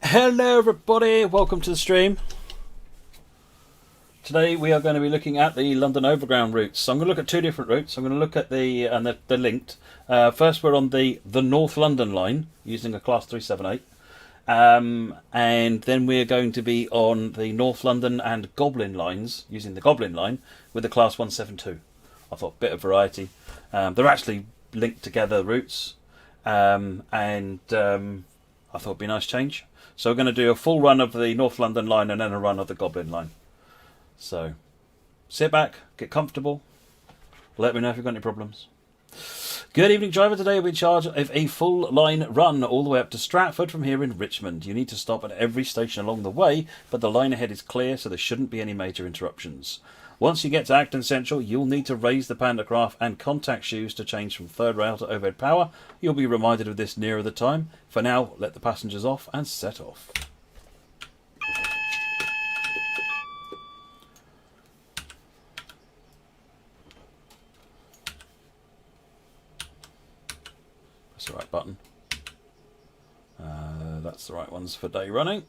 Hello everybody, welcome to the stream. Today we are going to be looking at the London Overground routes. So I'm going to look at two different routes. I'm going to look at and they're linked. First we're on the North London line using a Class 378. And then we're going to be on the North London and Goblin lines using the Goblin Line with the Class 172. I thought a bit of variety. They're actually linked together routes. I thought it'd be a nice change. So we're going to do a full run of the North London line and then a run of the Goblin line. So sit back, get comfortable, let me know if you've got any problems. Good evening, driver. Today we're in charge of a full line run all the way up to Stratford from here in Richmond. You need to stop at every station along the way, but the line ahead is clear, so there shouldn't be any major interruptions. Once you get to Acton Central, you'll need to raise the pantograph and contact shoes to change from third rail to overhead power. You'll be reminded of this nearer the time. For now, let the passengers off and set off. That's the right button. That's the right ones for day running.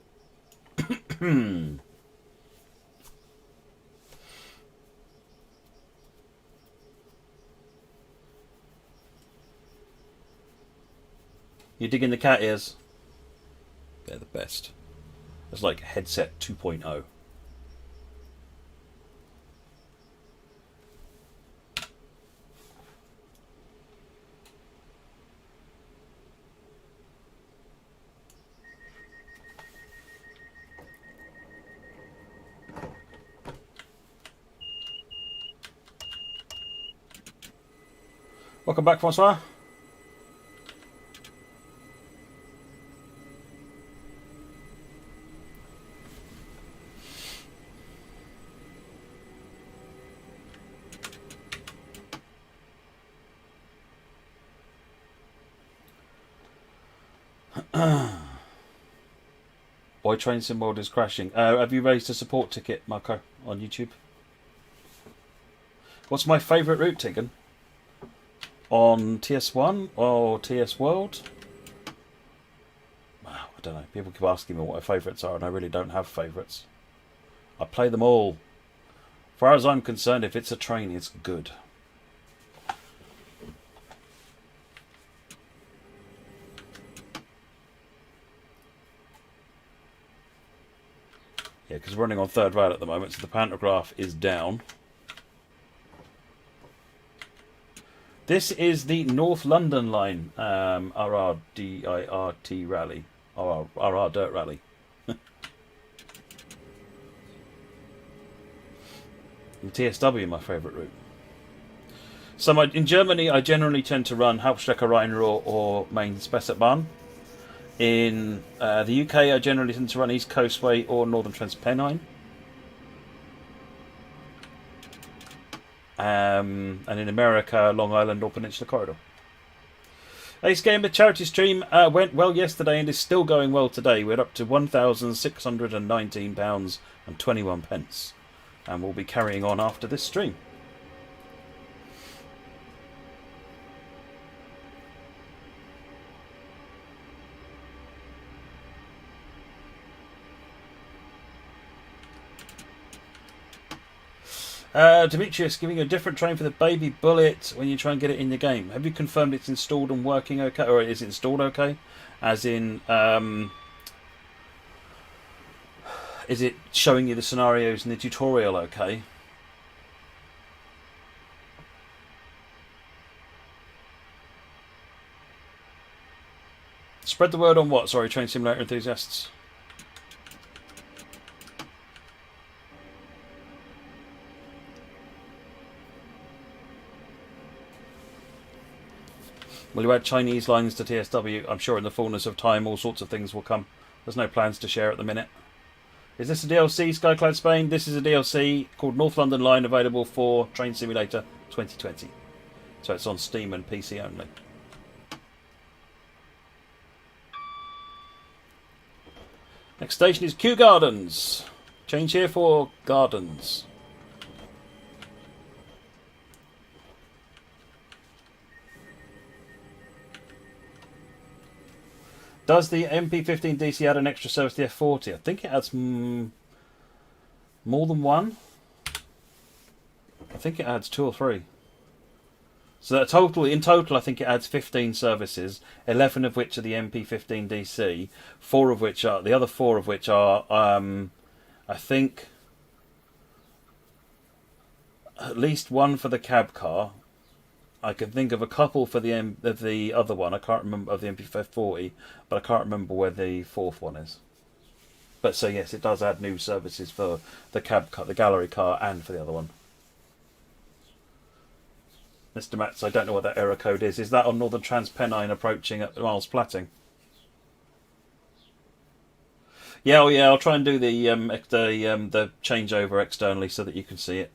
You digging the cat ears? They're the best. It's like headset 2.0. Welcome back, Francois. Why Train Sim World is crashing. Have you raised a support ticket, Marco, on YouTube? What's my favourite route, Tegan? On TS1 or TS World? Wow, I don't know. People keep asking me what my favourites are, and I really don't have favourites. I play them all. As far as I'm concerned, if it's a train, it's good. Yeah, because we're running on third rail at the moment, so the pantograph is down. This is the North London line, RRDIRT rally, RR Dirt Rally. And TSW, my favourite route. So in Germany, I generally tend to run Hauptstrecke Rhein-Ruhr or Main Spessartbahn. In the UK, I generally tend to run East Coastway or Northern Transpennine. And in America, Long Island or Peninsula Corridor. Ace Gamer charity stream went well yesterday and is still going well today. We're up to £1,619.21. And we'll be carrying on after this stream. Demetrius, giving you a different train for the baby bullet when you try and get it in the game. Have you confirmed it's installed and working okay, or is it installed okay? As in, is it showing you the scenarios in the tutorial okay? Spread the word on what? Sorry, Train Simulator enthusiasts. Will you add Chinese lines to TSW? I'm sure in the fullness of time all sorts of things will come. There's no plans to share at the minute. Is this a DLC, Skycloud Spain? This is a DLC called North London Line, available for Train Simulator 2020. So it's on Steam and PC only. Next station is Kew Gardens. Change here for Gardens. Does the MP15DC add an extra service to the F40? I think it adds more than one. I think it adds 2 or 3. So in total, I think it adds 15 services, 11 of which are the MP15DC, 4 of which are the other 4 of which are, I think, at least one for the cab car. I can think of a couple for the other one. I can't remember of the MP540, but I can't remember where the 4th one is. But so yes, it does add new services for the cab car, the gallery car, and for the other one. Mr. Matz, I don't know what that error code is. Is that on Northern Transpennine approaching at Miles Platting? Yeah, oh yeah. I'll try and do the changeover externally so that you can see it.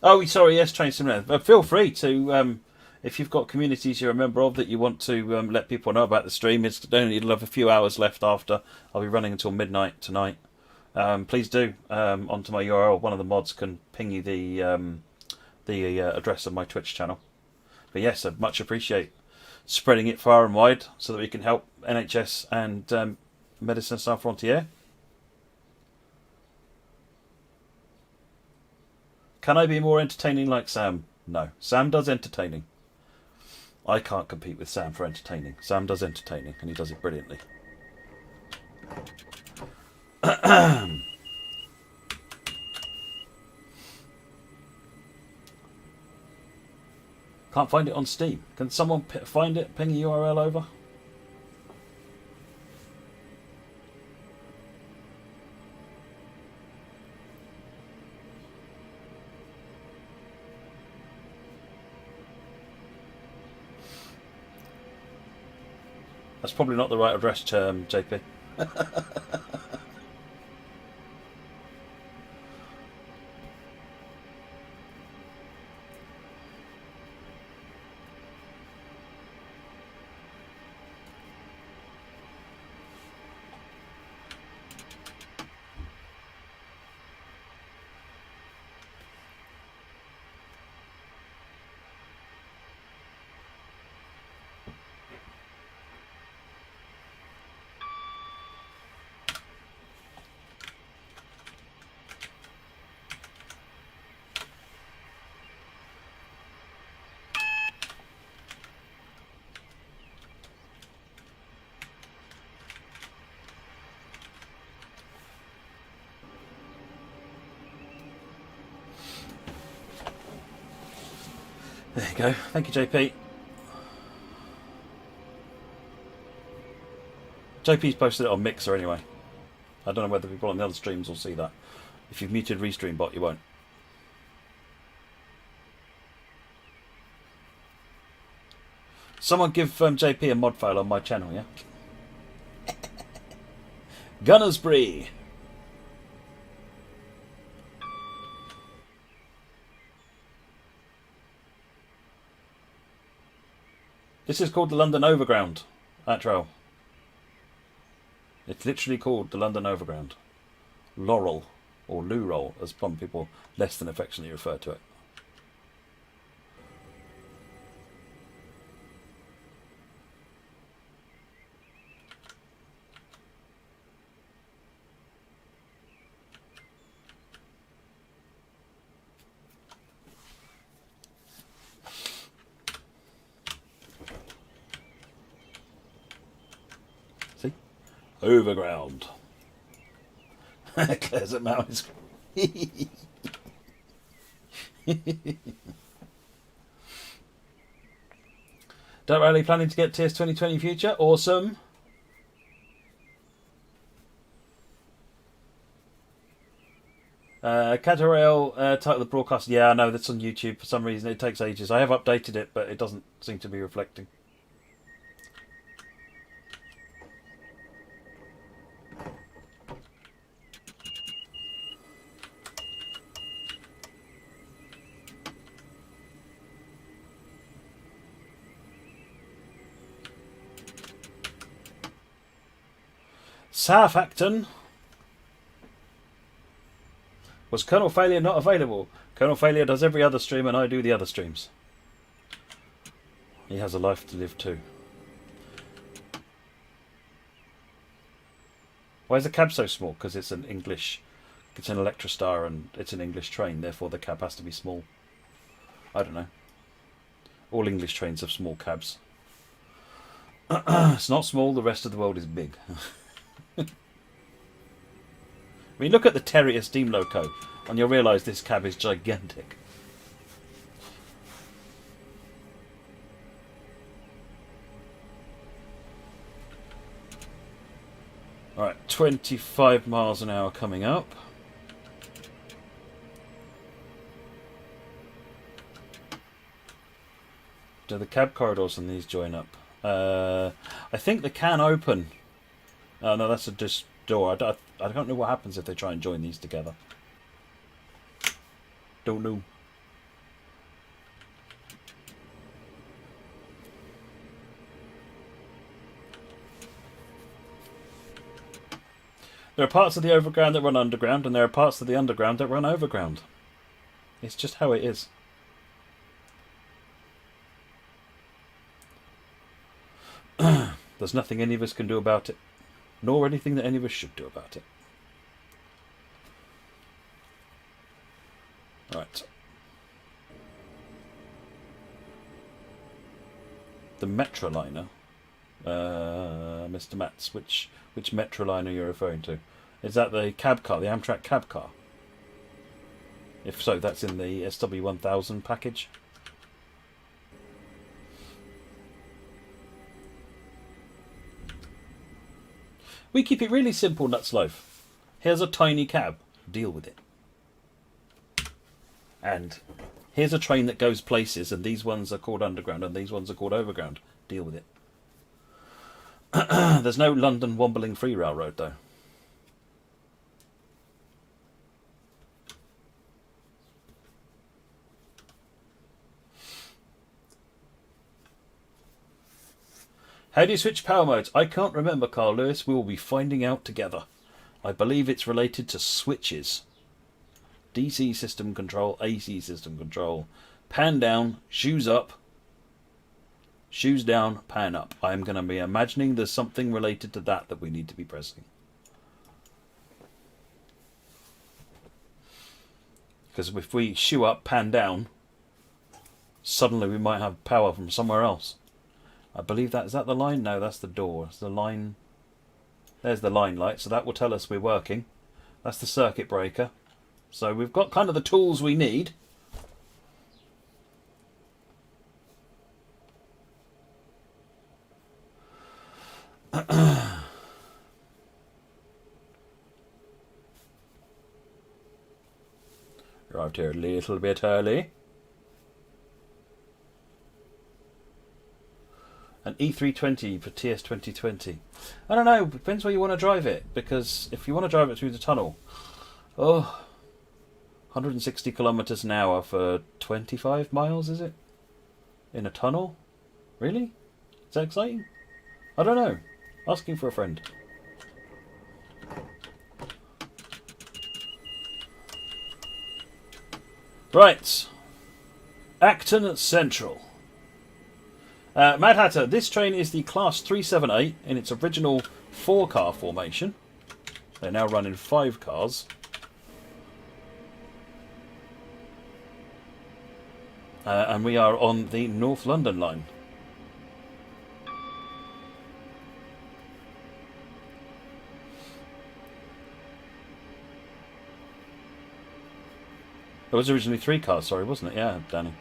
Oh, sorry. Yes, train sim. Feel free to, if you've got communities you're a member of that you want to let people know about the stream. It'll have a few hours left after. I'll be running until midnight tonight. Please do. Onto my URL, one of the mods can ping you the address of my Twitch channel. But yes, I'd much appreciate spreading it far and wide so that we can help NHS and Medicine Sans Frontières. Can I be more entertaining like Sam? No. Sam does entertaining. I can't compete with Sam for entertaining. Sam does entertaining, and he does it brilliantly. Can't find it on Steam. Can someone find it? Ping a URL over? That's probably not the right address, JP. There you go. Thank you, JP. JP's posted it on Mixer anyway. I don't know whether people on the other streams will see that. If you've muted Restream Bot, you won't. Someone give JP a mod file on my channel, yeah? Gunnersbury. This is called the London Overground, that trail. It's literally called the London Overground. Laurel, or Lou-Roll, as some people less than affectionately refer to it. Overground. Claire's at Maui's. Dirt Rally planning to get TS 2020 future? Awesome. Catarail title of the broadcast. Yeah, I know that's on YouTube. For some reason it takes ages. I have updated it, but it doesn't seem to be reflecting. South Acton. Was Colonel Failure not available? Colonel Failure does every other stream and I do the other streams. He has a life to live too. Why is the cab so small? Because it's an English... It's an Electrostar and it's an English train, therefore the cab has to be small. I don't know. All English trains have small cabs. It's not small, the rest of the world is big. I mean, look at the Terrier steam loco, and you'll realise this cab is gigantic. Alright, 25 miles an hour coming up. Do the cab corridors and these join up? I think they can open. Oh no, that's a door. I don't know what happens if they try and join these together. Don't know. There are parts of the overground that run underground, and there are parts of the underground that run overground. It's just how it is. There's nothing any of us can do about it, nor anything that any of us should do about it. Right. The Metroliner, Mr. Matz, which Metroliner you're referring to? Is that the cab car, the Amtrak cab car? If so, that's in the SW1000 package. We keep it really simple, Nutsloaf. Here's a tiny cab. Deal with it. And here's a train that goes places, and these ones are called underground, and these ones are called overground. Deal with it. There's no London wobbling free railroad, though. How do you switch power modes? I can't remember, Carl Lewis. We will be finding out together. I believe it's related to switches. DC system control, AC system control. Pan down, shoes up. Shoes down, pan up. I'm going to be imagining there's something related to that we need to be pressing. Because if we shoe up, pan down, suddenly we might have power from somewhere else. I believe that... Is that the line? No, that's the door. It's the line... There's the line light, so that will tell us we're working. That's the circuit breaker. So we've got kind of the tools we need. Arrived here a little bit early. An E320 for TS 2020. I don't know, depends where you want to drive it, because if you want to drive it through the tunnel, 160 kilometers an hour for 25 miles, is it? In a tunnel? Really? Is that exciting? I don't know. Asking for a friend. Right. Acton Central. Mad Hatter, this train is the Class 378 in its original 4-car formation. They now run in 5 cars. And we are on the North London line. It was originally 3 cars, sorry, wasn't it? Yeah, Danny.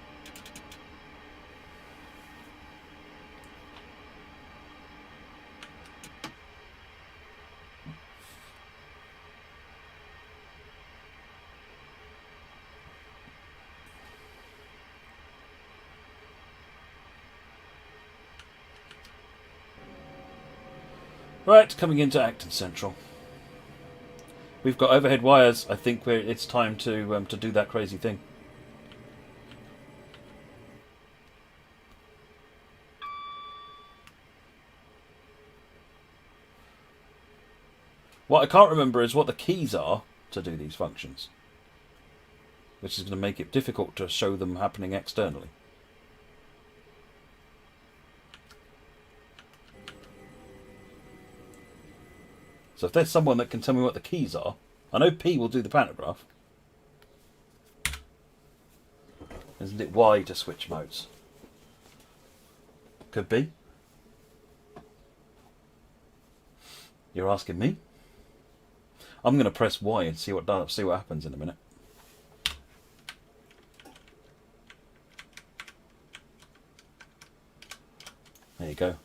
Right, coming into Acton Central. We've got overhead wires. I think it's time to do that crazy thing. What I can't remember is what the keys are to do these functions, which is going to make it difficult to show them happening externally. So if there's someone that can tell me what the keys are, I know P will do the pantograph. Isn't it Y to switch modes? Could be. You're asking me? I'm going to press Y and see what happens in a minute. There you go.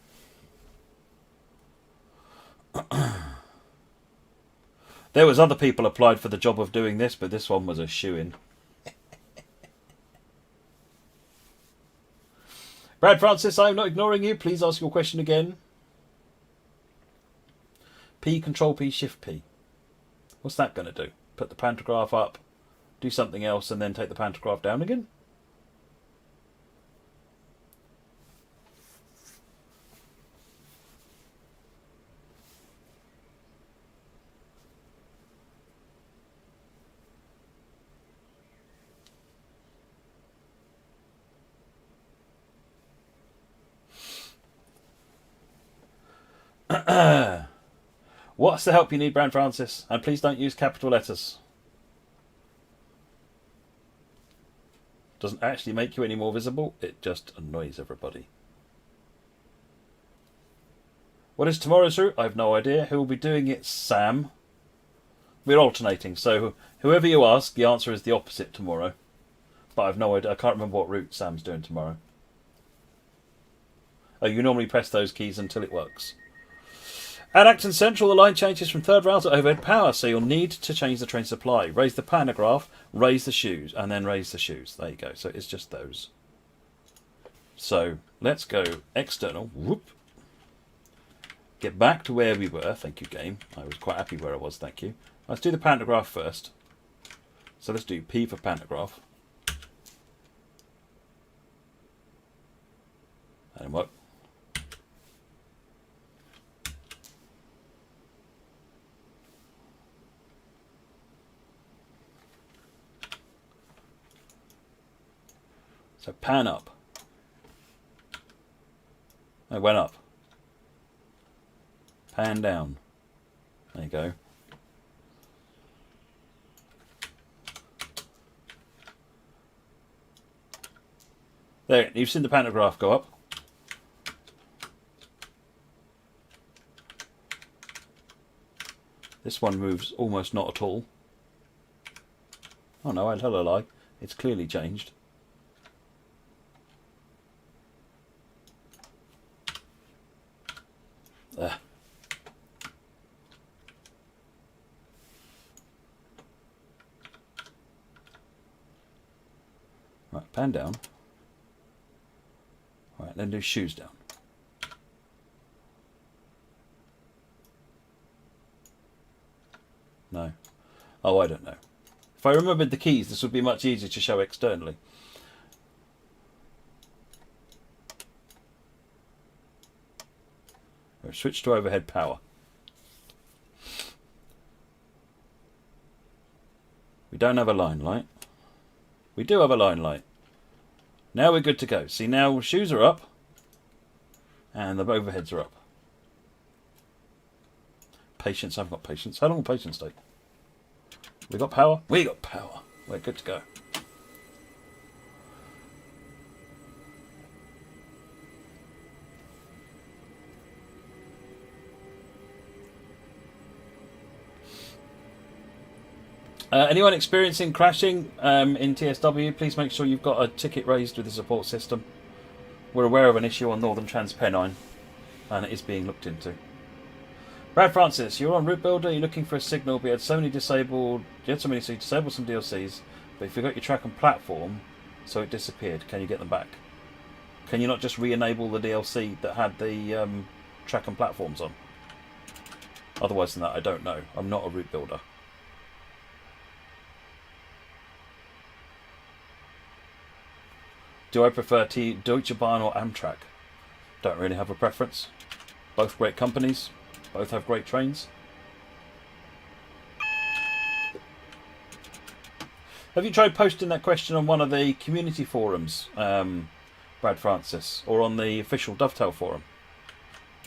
There was other people applied for the job of doing this, but this one was a shoo-in. Brad Francis, I'm not ignoring you. Please ask your question again. P, Control P, Shift P. What's that going to do? Put the pantograph up, do something else, and then take the pantograph down again? What's the help you need, Brand Francis? And please don't use capital letters. Doesn't actually make you any more visible. It just annoys everybody. What is tomorrow's route? I have no idea. Who will be doing it? Sam. We're alternating, so whoever you ask, the answer is the opposite tomorrow. But I have no idea. I can't remember what route Sam's doing tomorrow. Oh, you normally press those keys until it works. At Acton Central, the line changes from third rail to overhead power, so you'll need to change the train supply. Raise the pantograph, raise the shoes, and then raise the shoes. There you go. So it's just those. So let's go external. Whoop. Get back to where we were. Thank you, game. I was quite happy where I was. Thank you. Let's do the pantograph first. So let's do P for pantograph. And what? So pan up. It went up. Pan down. There you go. There, you've seen the pantograph go up. This one moves almost not at all. Oh no, I tell a lie. It's clearly changed. There. Right, pan down. Right, then do shoes down. No. Oh, I don't know. If I remembered the keys, this would be much easier to show externally. Switch to overhead power. We don't have a line light. We do have a line light. Now we're good to go. See, now shoes are up and the overheads are up. Patience, I've got patience. How long will patience take? We got power? We got power. We're good to go. Anyone experiencing crashing in TSW, please make sure you've got a ticket raised with the support system. We're aware of an issue on Northern Transpennine, and it is being looked into. Brad Francis, you're on Route Builder, you're looking for a signal, but you had so many disabled, so you disabled some DLCs, but you forgot your track and platform, so it disappeared. Can you get them back? Can you not just re-enable the DLC that had the track and platforms on? Otherwise than that, I don't know. I'm not a Route Builder. Do I prefer Deutsche Bahn or Amtrak? Don't really have a preference. Both great companies. Both have great trains. Have you tried posting that question on one of the community forums, Brad Francis, or on the official Dovetail forum?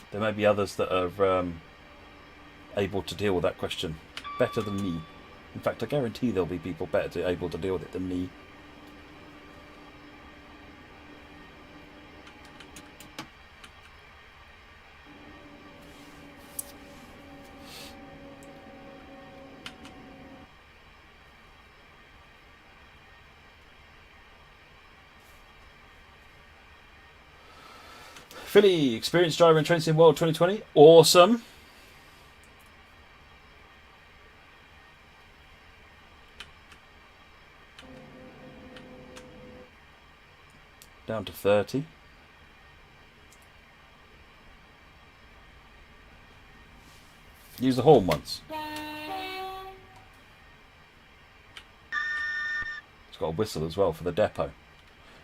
There may be others that are able to deal with that question better than me. In fact, I guarantee there'll be people able to deal with it than me. Philly, experienced driver in Train World 2020. Awesome. Down to 30. Use the horn once. It's got a whistle as well for the depot.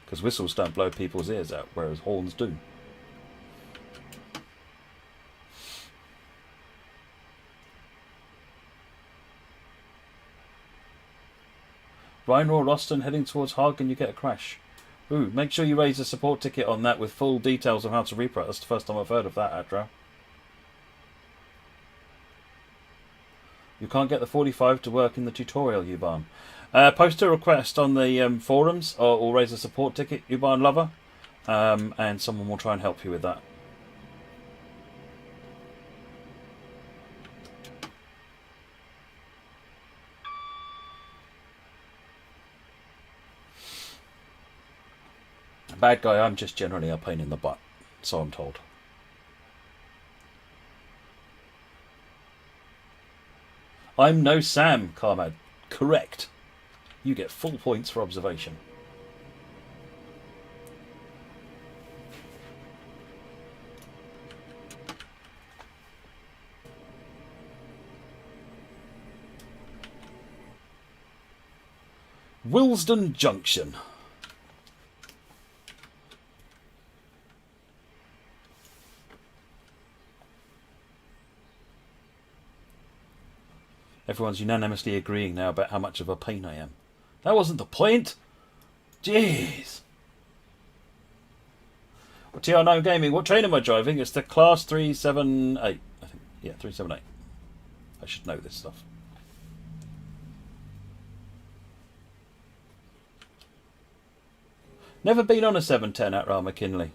Because whistles don't blow people's ears out, whereas horns do. Rhein-Ruhr, Austin, heading towards Hagen, you get a crash. Ooh, make sure you raise a support ticket on that with full details of how to reprint. That's the first time I've heard of that, Adra. You can't get the 45 to work in the tutorial, Ubarn. Post a request on the forums or raise a support ticket, Ubarn Lover, and someone will try and help you with that. Bad guy, I'm just generally a pain in the butt, so I'm told. I'm no Sam, Carmad. Correct. You get full points for observation. Willesden Junction. Everyone's unanimously agreeing now about how much of a pain I am. That wasn't the point. Jeez. Well, TR9 Gaming, what train am I driving? It's the Class 378. I think. Yeah, 378. I should know this stuff. Never been on a 710 at Ra McKinley.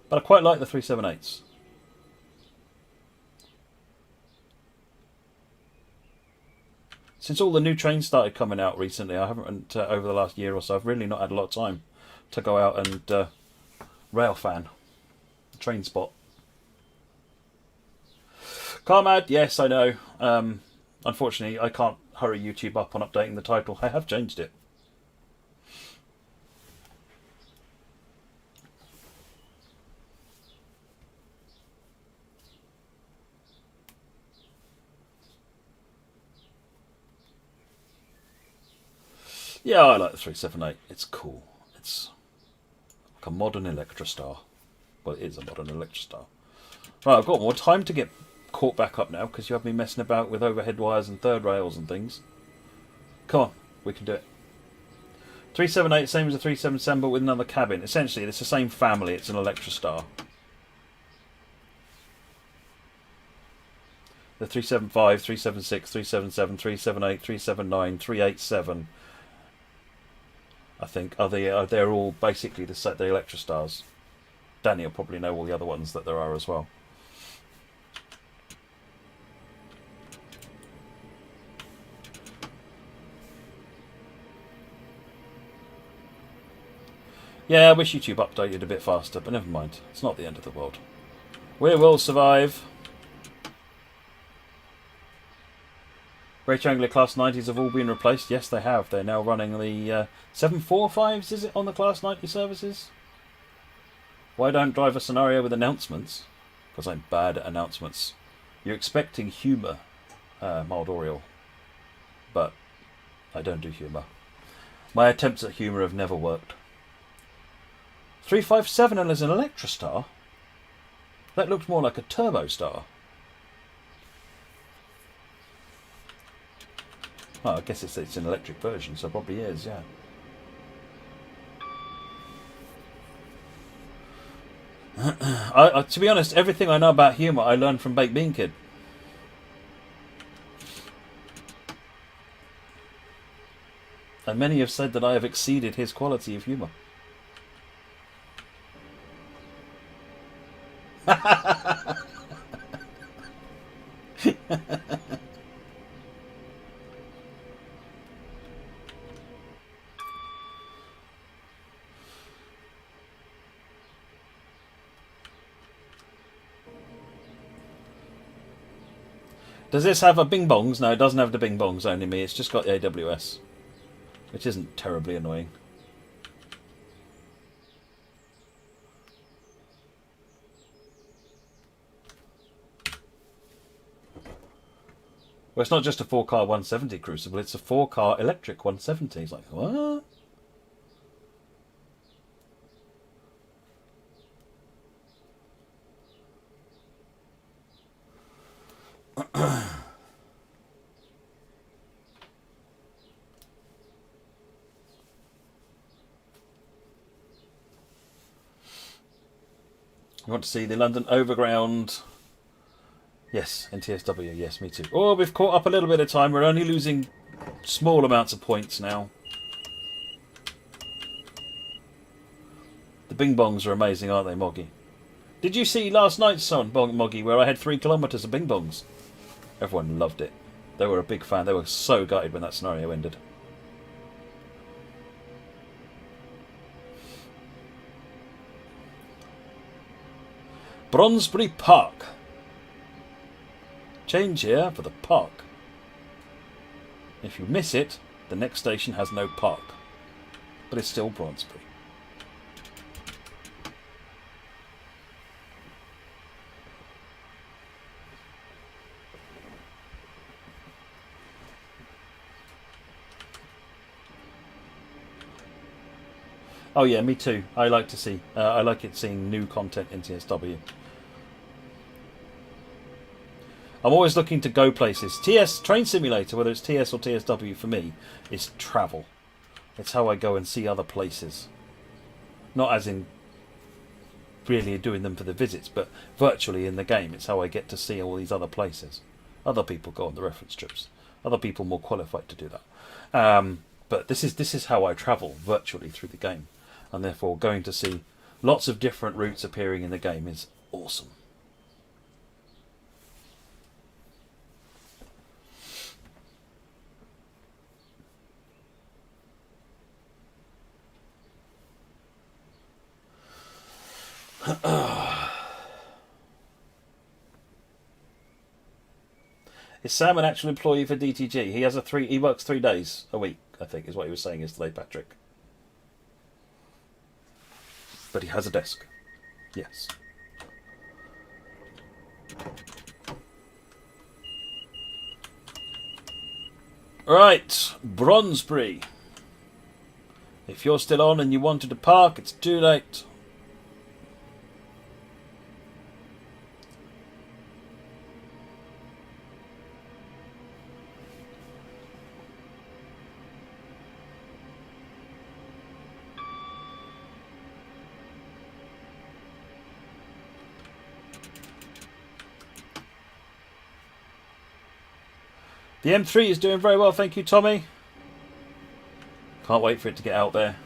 But I quite like the 378s. Since all the new trains started coming out recently, I haven't, over the last year or so, I've really not had a lot of time to go out and rail fan. Train spot. Carmad, yes, I know. Unfortunately, I can't hurry YouTube up on updating the title. I have changed it. Yeah, I like the 378. It's cool. It's like a modern Electrostar. Well, it is a modern Electrostar. Right, I've got more time to get caught back up now because you have me messing about with overhead wires and third rails and things. Come on, we can do it. 378, same as a 377, but with another cabin. Essentially, it's the same family. It's an Electrostar. The 375, 376, 377, 378, 379, 387... I think they're all basically the Electrostars. Danny will probably know all the other ones that there are as well. Yeah, I wish YouTube updated a bit faster, but never mind. It's not the end of the world. We will survive. Great Anglia Class 90s have all been replaced. Yes, they have. They're now running the 745s, is it, on the Class 90 services? Why don't drive a scenario with announcements? Because I'm bad at announcements. You're expecting humour, Mild Oriole. But I don't do humour. My attempts at humour have never worked. 357 and as an Electrostar? That looks more like a Turbo Star. Oh, I guess it's an electric version, so it probably is, yeah. To be honest, everything I know about humour I learned from Baked Bean Kid. And many have said that I have exceeded his quality of humour. Does this have a bing bongs? No, it doesn't have the bing bongs, only me. It's just got the AWS, which isn't terribly annoying. Well, it's not just a 4-car 170 Crucible, it's a 4-car electric 170. It's like, what? You want to see the London Overground? Yes, NTSW, yes, me too. Oh, we've caught up a little bit of time. We're only losing small amounts of points now. The bing bongs are amazing, aren't they, Moggy? Did you see last night's song, Moggy, where I had 3 kilometres of bing bongs? Everyone loved it. They were a big fan. They were so gutted when that scenario ended. Bronsbury Park. Change here for the park. If you miss it, the next station has no park. But it's still Bronsbury. Oh yeah, me too. I like to see. I like it seeing new content in TSW. I'm always looking to go places. TS Train Simulator, whether it's TS or TSW, for me, is travel. It's how I go and see other places. Not as in really doing them for the visits, but virtually in the game. It's how I get to see all these other places. Other people go on the reference trips. Other people more qualified to do that. But this is how I travel virtually through the game. And therefore going to see lots of different routes appearing in the game is awesome. Is Sam an actual employee for DTG? He works 3 days a week, I think, is what he was saying yesterday, Patrick. But he has a desk. Yes. Right, Bronsbury. If you're still on and you wanted to park, it's too late. The M3 is doing very well, thank you, Tommy. Can't wait for it to get out there.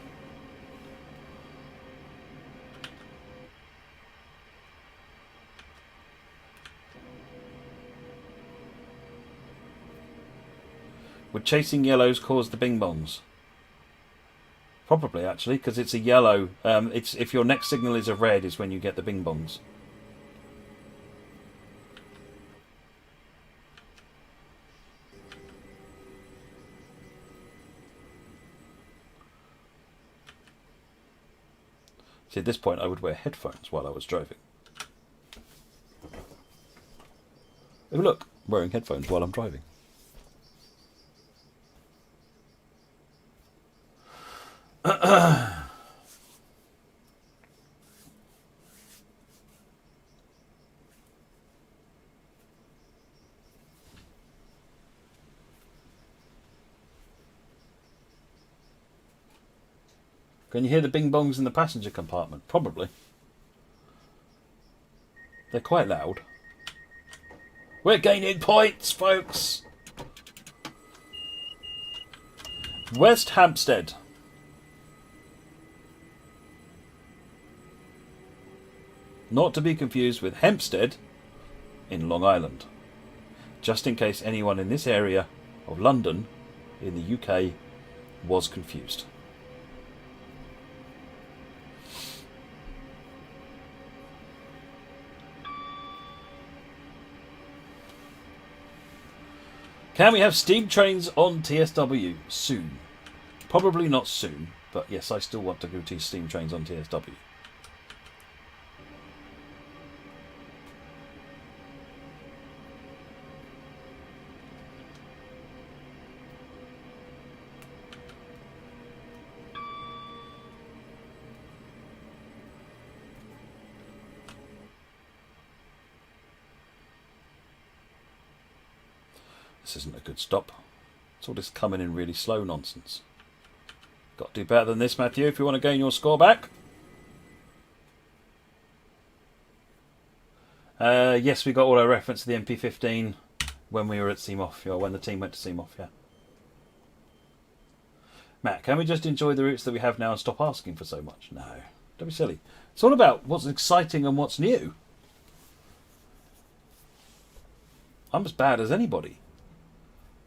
Would chasing yellows cause the bing bongs? Probably, actually, because it's a yellow. It's if your next signal is a red, is when you get the bing bongs. See, at this point, I would wear headphones while I was driving. Oh, look, I'm wearing headphones while I'm driving. Can you hear the bing bongs in the passenger compartment? Probably. They're quite loud. We're gaining points, folks! West Hampstead. Not to be confused with Hempstead in Long Island. Just in case anyone in this area of London in the UK was confused. Can we have steam trains on TSW soon? Probably not soon, but yes, I still want to go to steam trains on TSW. This isn't a good stop. It's all this coming in really slow nonsense. Got to do better than this, Matthew, if you want to gain your score back. Yes, we got all our reference to the MP15 when we were at Seamoff, or when the team went to Seamoff, yeah. Matt, can we just enjoy the routes that we have now and stop asking for so much? No, don't be silly. It's all about what's exciting and what's new. I'm as bad as anybody.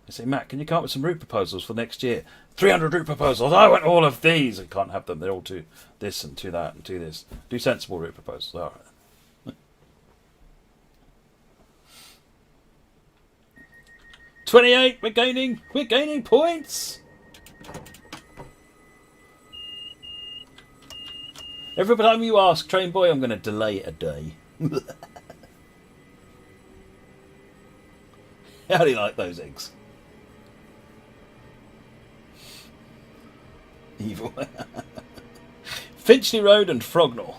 I say, Matt, can you come up with some route proposals for next year? 300 route proposals. I want all of these. I can't have them. They're all to this and to that and to this. Do sensible route proposals. All right. 28. We're gaining points. Every time you ask, Train Boy, I'm going to delay a day. How do you like those eggs? Evil. Finchley Road and Frognall.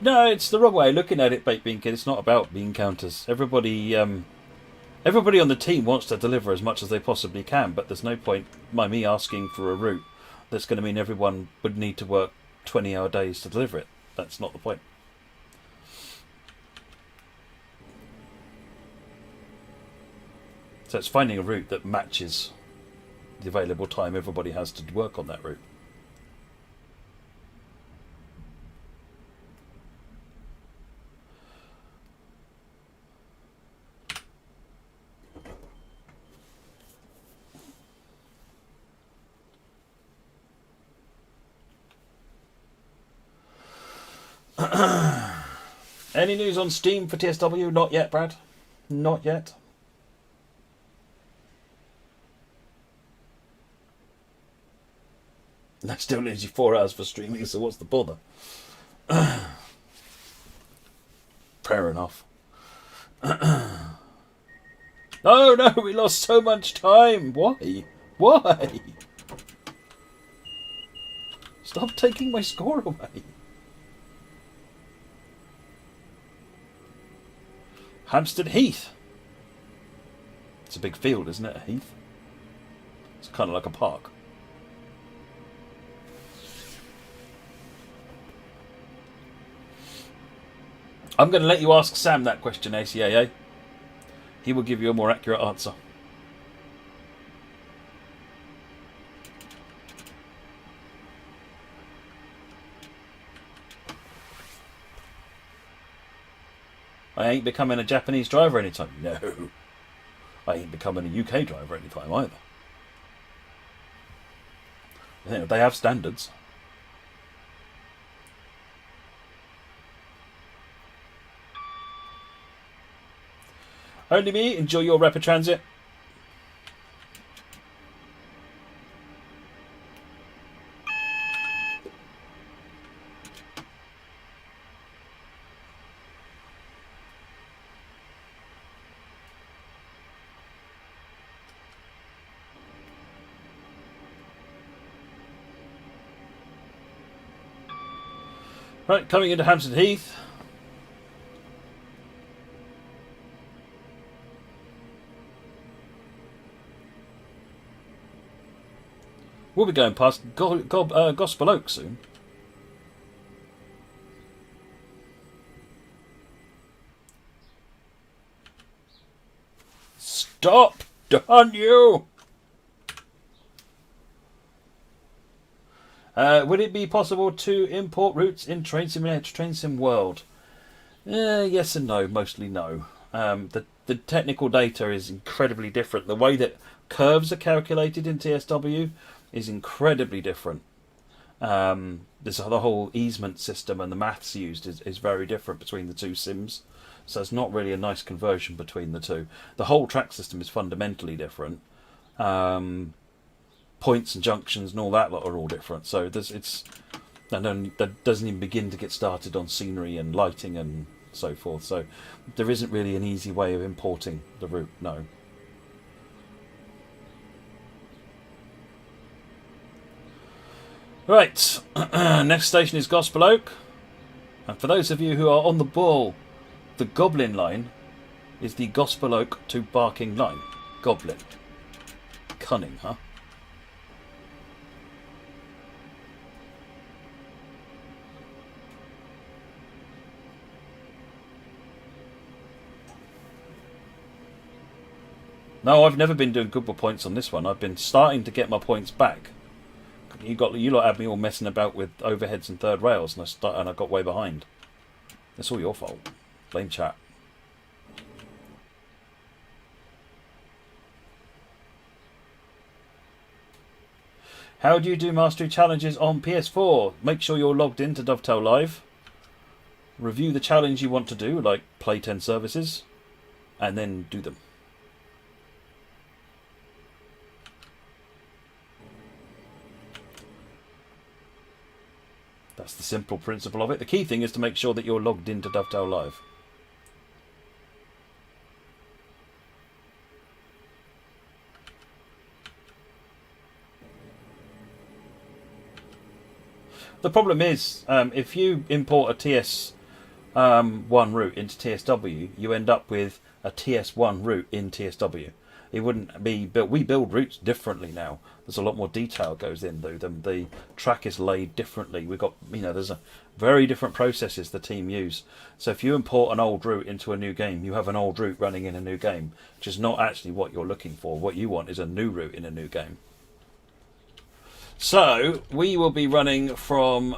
No, it's the wrong way of looking at it, Baked Bean Kid. It's not about bean counters. Everybody on the team wants to deliver as much as they possibly can, but there's no point by me asking for a route that's going to mean everyone would need to work 20-hour days to deliver it. That's not the point. So it's finding a route that matches the available time everybody has to work on that route. Any news on Steam for TSW? Not yet, Brad. Not yet. That still leaves you 4 hours for streaming, so what's the bother? Fair enough. Oh no, we lost so much time. Why? Why? Stop taking my score away. Hampstead Heath. It's a big field, isn't it? A heath. It's kind of like a park. I'm going to let you ask Sam that question, ACAA. He will give you a more accurate answer. I ain't becoming a Japanese driver anytime. No. I ain't becoming a UK driver anytime either. You know, they have standards. Only me, enjoy your rapid transit. Right, coming into Hampstead Heath. We'll be going past Gospel Oak soon. Stop! Darn you! Would it be possible to import routes in Train Simulator Train Sim World? Yes and no. Mostly no. The technical data is incredibly different. The way that curves are calculated in TSW is incredibly different. The whole easement system and the maths used is very different between the two sims. So it's not really a nice conversion between the two. The whole track system is fundamentally different. Points and junctions and all that lot are all different. So that doesn't even begin to get started on scenery and lighting and so forth. So there isn't really an easy way of importing the route. No. Right. Next station is Gospel Oak. And for those of you who are on the ball, the Goblin Line is the Gospel Oak to Barking Line. Goblin. Cunning, huh? No, I've never been doing good with points on this one. I've been starting to get my points back. You lot had me all messing about with overheads and third rails, and I got way behind. It's all your fault. Blame chat. How do you do mastery challenges on PS4? Make sure you're logged in to Dovetail Live. Review the challenge you want to do, like play 10 services, and then do them. That's the simple principle of it. The key thing is to make sure that you're logged into Dovetail Live. The problem is, if you import a TS1 route into TSW, you end up with a TS1 route in TSW. It wouldn't be built. We build routes differently now. There's a lot more detail goes in though. The track is laid differently. We've got, there's a very different processes the team use. So if you import an old route into a new game, you have an old route running in a new game, which is not actually what you're looking for. What you want is a new route in a new game. So we will be running from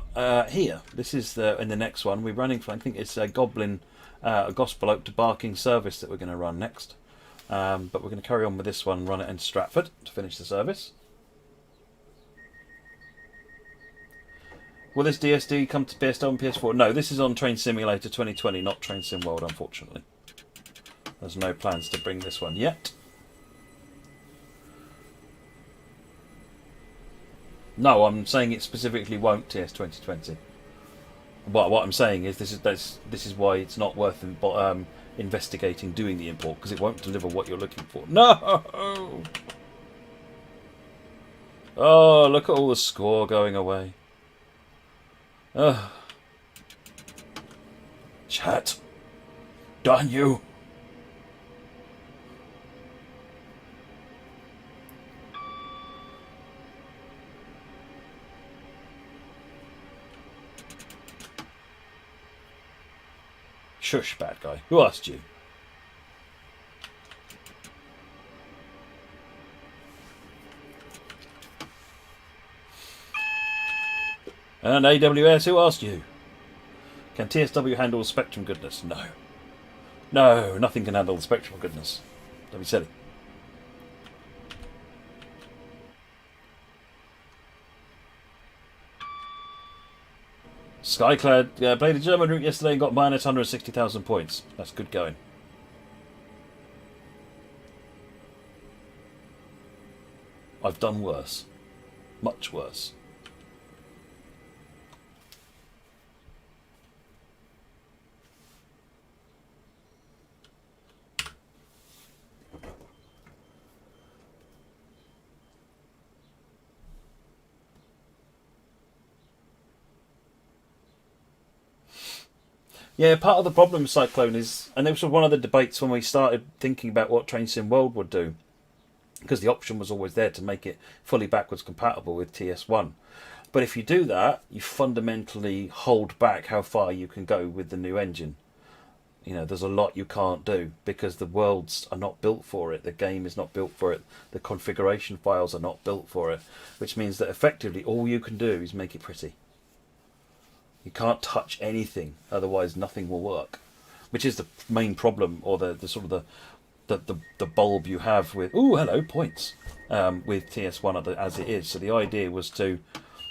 here. This is in the next one. We're running from, I think it's a Goblin, Gospel Oak to Barking service that we're going to run next. But we're going to carry on with this one, run it in Stratford to finish the service. Will this DSD come to PS4 and PS4? No, this is on Train Simulator 2020, not Train Sim World, unfortunately. There's no plans to bring this one yet. No, I'm saying it specifically won't TS 2020. What I'm saying is this is why it's not worth investigating doing the import, because it won't deliver what you're looking for. No! Oh, look at all the score going away. Ugh. Chat. Darn you. Shush, bad guy. Who asked you? And AWS, who asked you? Can TSW handle Spectrum goodness? No. No, nothing can handle the Spectrum goodness. Don't be silly. Skyclad played a German route yesterday and got minus 160,000 points. That's good going. I've done worse. Much worse. Yeah, part of the problem with Cyclone is, and this was one of the debates when we started thinking about what Train Sim World would do, because the option was always there to make it fully backwards compatible with TS1. But if you do that, you fundamentally hold back how far you can go with the new engine. You know, there's a lot you can't do because the worlds are not built for it, the game is not built for it, the configuration files are not built for it, which means that effectively all you can do is make it pretty. You can't touch anything, otherwise nothing will work, which is the main problem, or the sort of the bulb you have with points with TS1 as it is. So the idea was to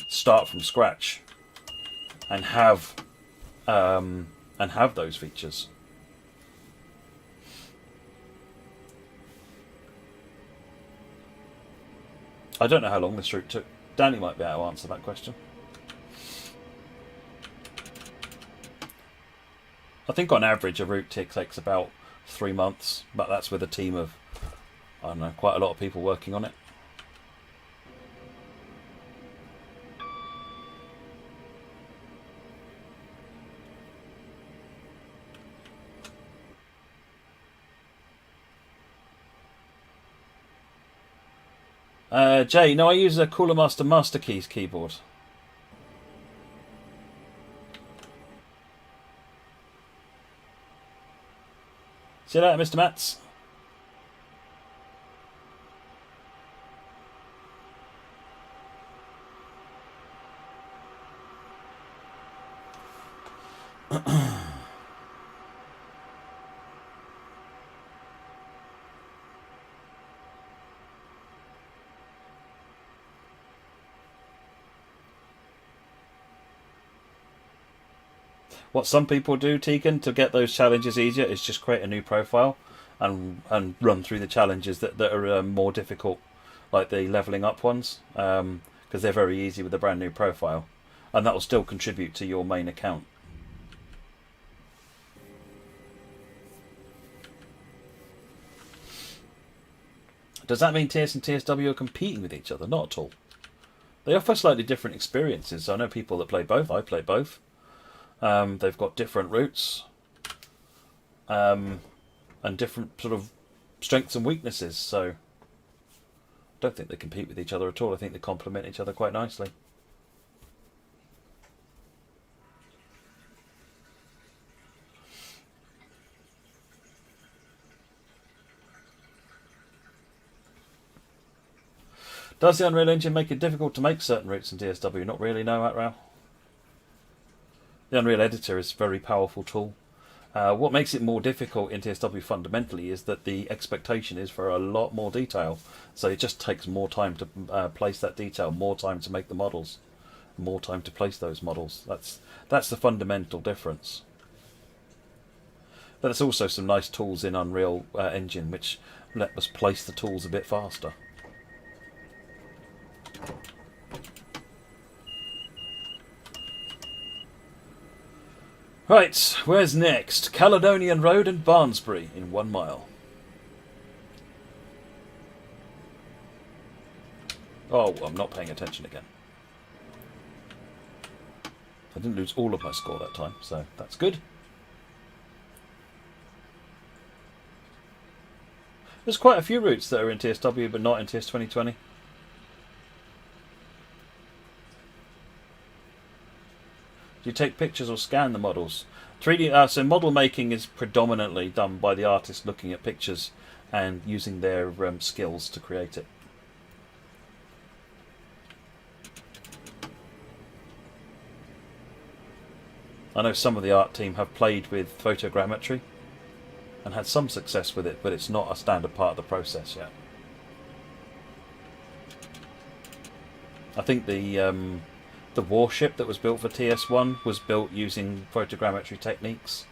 start from scratch and have those features. I don't know how long this route took. Danny might be able to answer that question. I think on average a route takes about 3 months, but that's with a team of, I don't know, quite a lot of people working on it. Jay, no, I use a Cooler Master Master Keys keyboard. See you later, Mr. Matz. What some people do, Tegan, to get those challenges easier is just create a new profile and run through the challenges that are more difficult, like the levelling up ones, because they're very easy with a brand new profile, and that will still contribute to your main account. Does that mean TS and TSW are competing with each other? Not at all. They offer slightly different experiences. I know people that play both. I play both. They've got different routes and different sort of strengths and weaknesses, so I don't think they compete with each other at all. I think they complement each other quite nicely. Does the Unreal Engine make it difficult to make certain routes in TSW? Not really, no, Atrao. The Unreal Editor is a very powerful tool. What makes it more difficult in TSW fundamentally is that the expectation is for a lot more detail. So it just takes more time to place that detail, more time to make the models, more time to place those models. That's the fundamental difference. But there's also some nice tools in Unreal Engine which let us place the tools a bit faster. Right, where's next? Caledonian Road and Barnsbury in 1 mile. Oh, I'm not paying attention again. I didn't lose all of my score that time, so that's good. There's quite a few routes that are in TSW but not in TS 2020. Do you take pictures or scan the models? 3D, so model making is predominantly done by the artist looking at pictures and using their skills to create it. I know some of the art team have played with photogrammetry and had some success with it, but it's not a standard part of the process yet. I think the warship that was built for TS1 was built using photogrammetry techniques.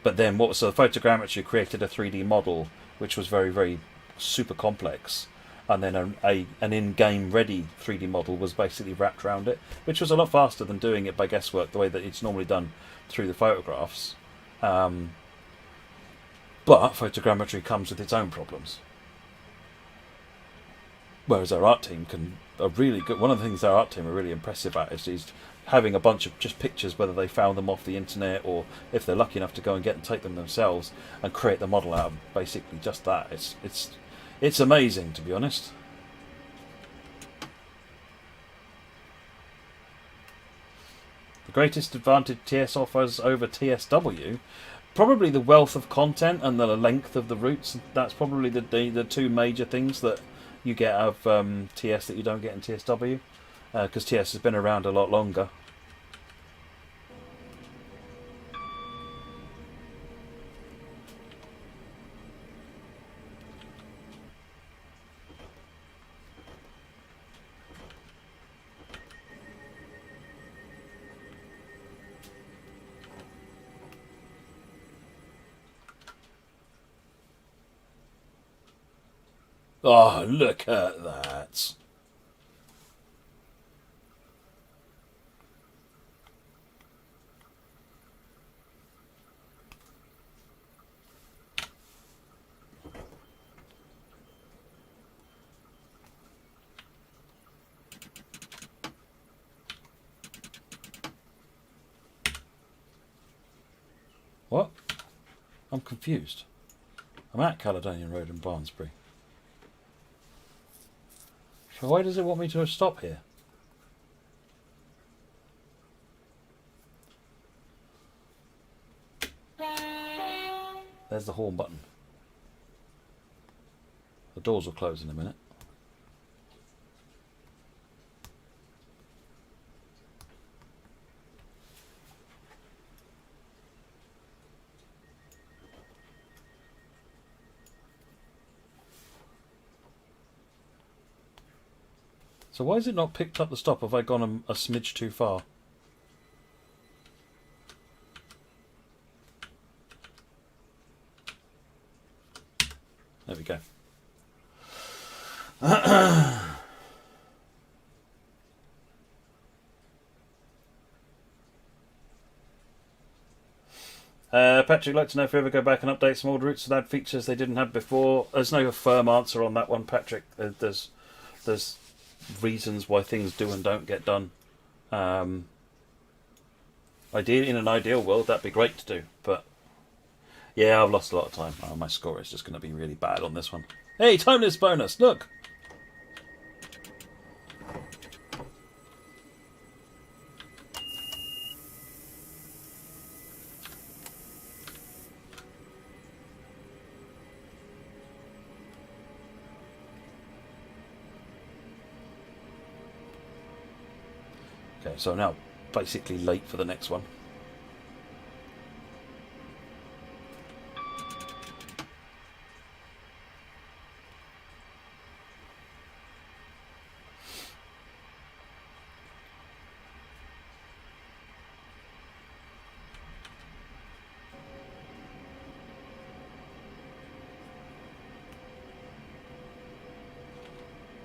But then the photogrammetry created a 3D model which was very, very super complex. And then an in-game ready 3D model was basically wrapped around it, which was a lot faster than doing it by guesswork the way that it's normally done through the photographs. But photogrammetry comes with its own problems. Whereas our art team are really good. One of the things our art team are really impressive at is having a bunch of just pictures, whether they found them off the internet or if they're lucky enough to go and take them themselves and create the model out of basically just that. It's amazing, to be honest. The greatest advantage TS offers over TSW, probably the wealth of content and the length of the routes. That's probably the two major things that you get out of TS that you don't get in TSW, because TS has been around a lot longer. Oh, look at that. What? I'm confused. I'm at Caledonian Road in Barnsbury. So why does it want me to stop here? There's the horn button. The doors will close in a minute. So why has it not picked up the stop? Have I gone a smidge too far? There we go. Patrick, like to know if we ever go back and update some old routes that had features they didn't have before. There's no firm answer on that one, Patrick. There's reasons why things do and don't get done. Ideally, in an ideal world, that'd be great to do, but yeah, I've lost a lot of time. Oh, my score is just going to be really bad on this one. Hey, timeless bonus! Look. Okay, so now basically late for the next one.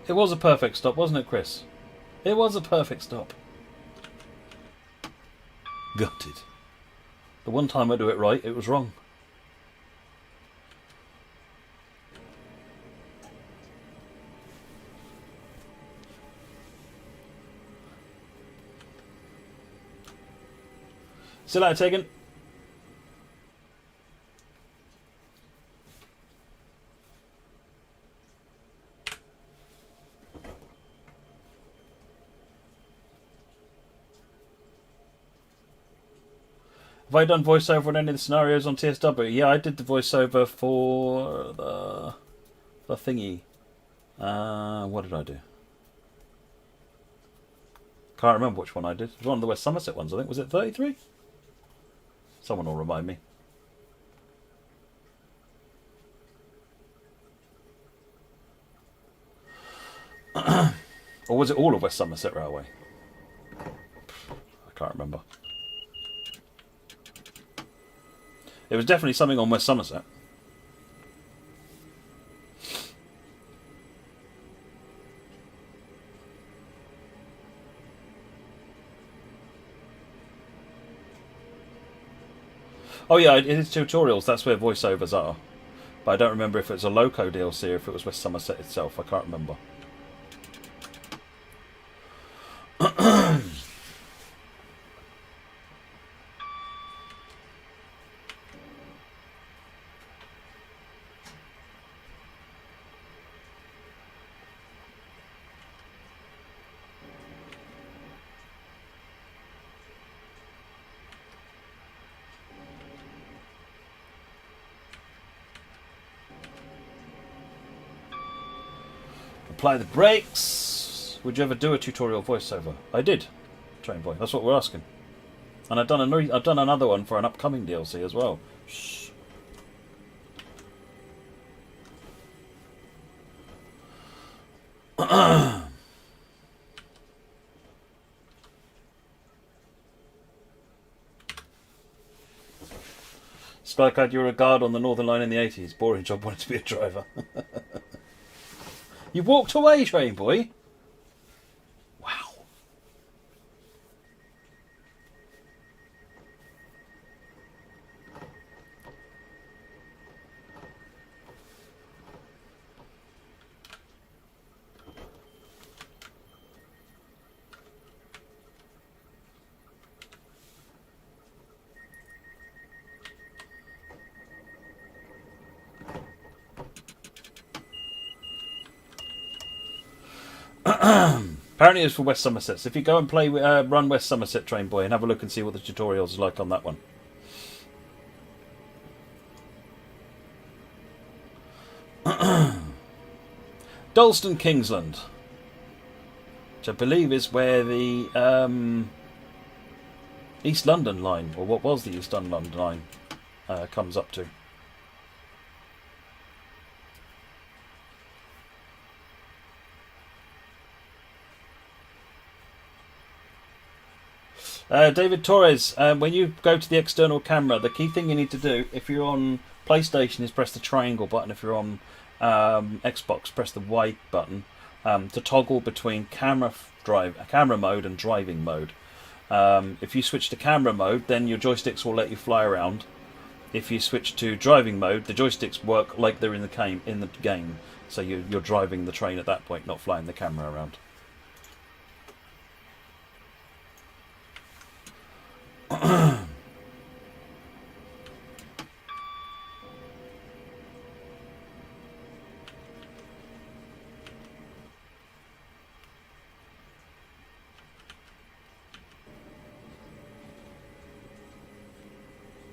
It was a perfect stop, wasn't it, Chris? It was a perfect stop. Gutted. The one time I do it right, it was wrong. See you later, Tegan. Have I done voiceover on any of the scenarios on TSW? Yeah, I did the voiceover for the thingy. What did I do? Can't remember which one I did. It was one of the West Somerset ones, I think. Was it 33? Someone will remind me. Or was it all of West Somerset Railway? I can't remember. It was definitely something on West Somerset. Oh yeah, it is tutorials. That's where voiceovers are. But I don't remember if it's a Loco DLC or if it was West Somerset itself. I can't remember. apply the brakes. Would you ever do a tutorial voiceover? I did, Train Boy. That's what we're asking. And I've done another one for an upcoming DLC as well. Shh. Skyclad, you were a guard on the Northern Line in the 80s. Boring job, wanted to be a driver. You walked away, Train Boy. Wow. Apparently it's for West Somerset. So if you go and play Run West Somerset, Train Boy, and have a look and see what the tutorials are like on that one. Dalston Kingsland, which I believe is where the East London line, or what was the East London line, comes up to. David Torres, when you go to the external camera, the key thing you need to do, if you're on PlayStation, is press the triangle button. If you're on Xbox, press the Y button to toggle between camera mode and driving mode. If you switch to camera mode, then your joysticks will let you fly around. If you switch to driving mode, the joysticks work like they're in the game. So you're driving the train at that point, not flying the camera around.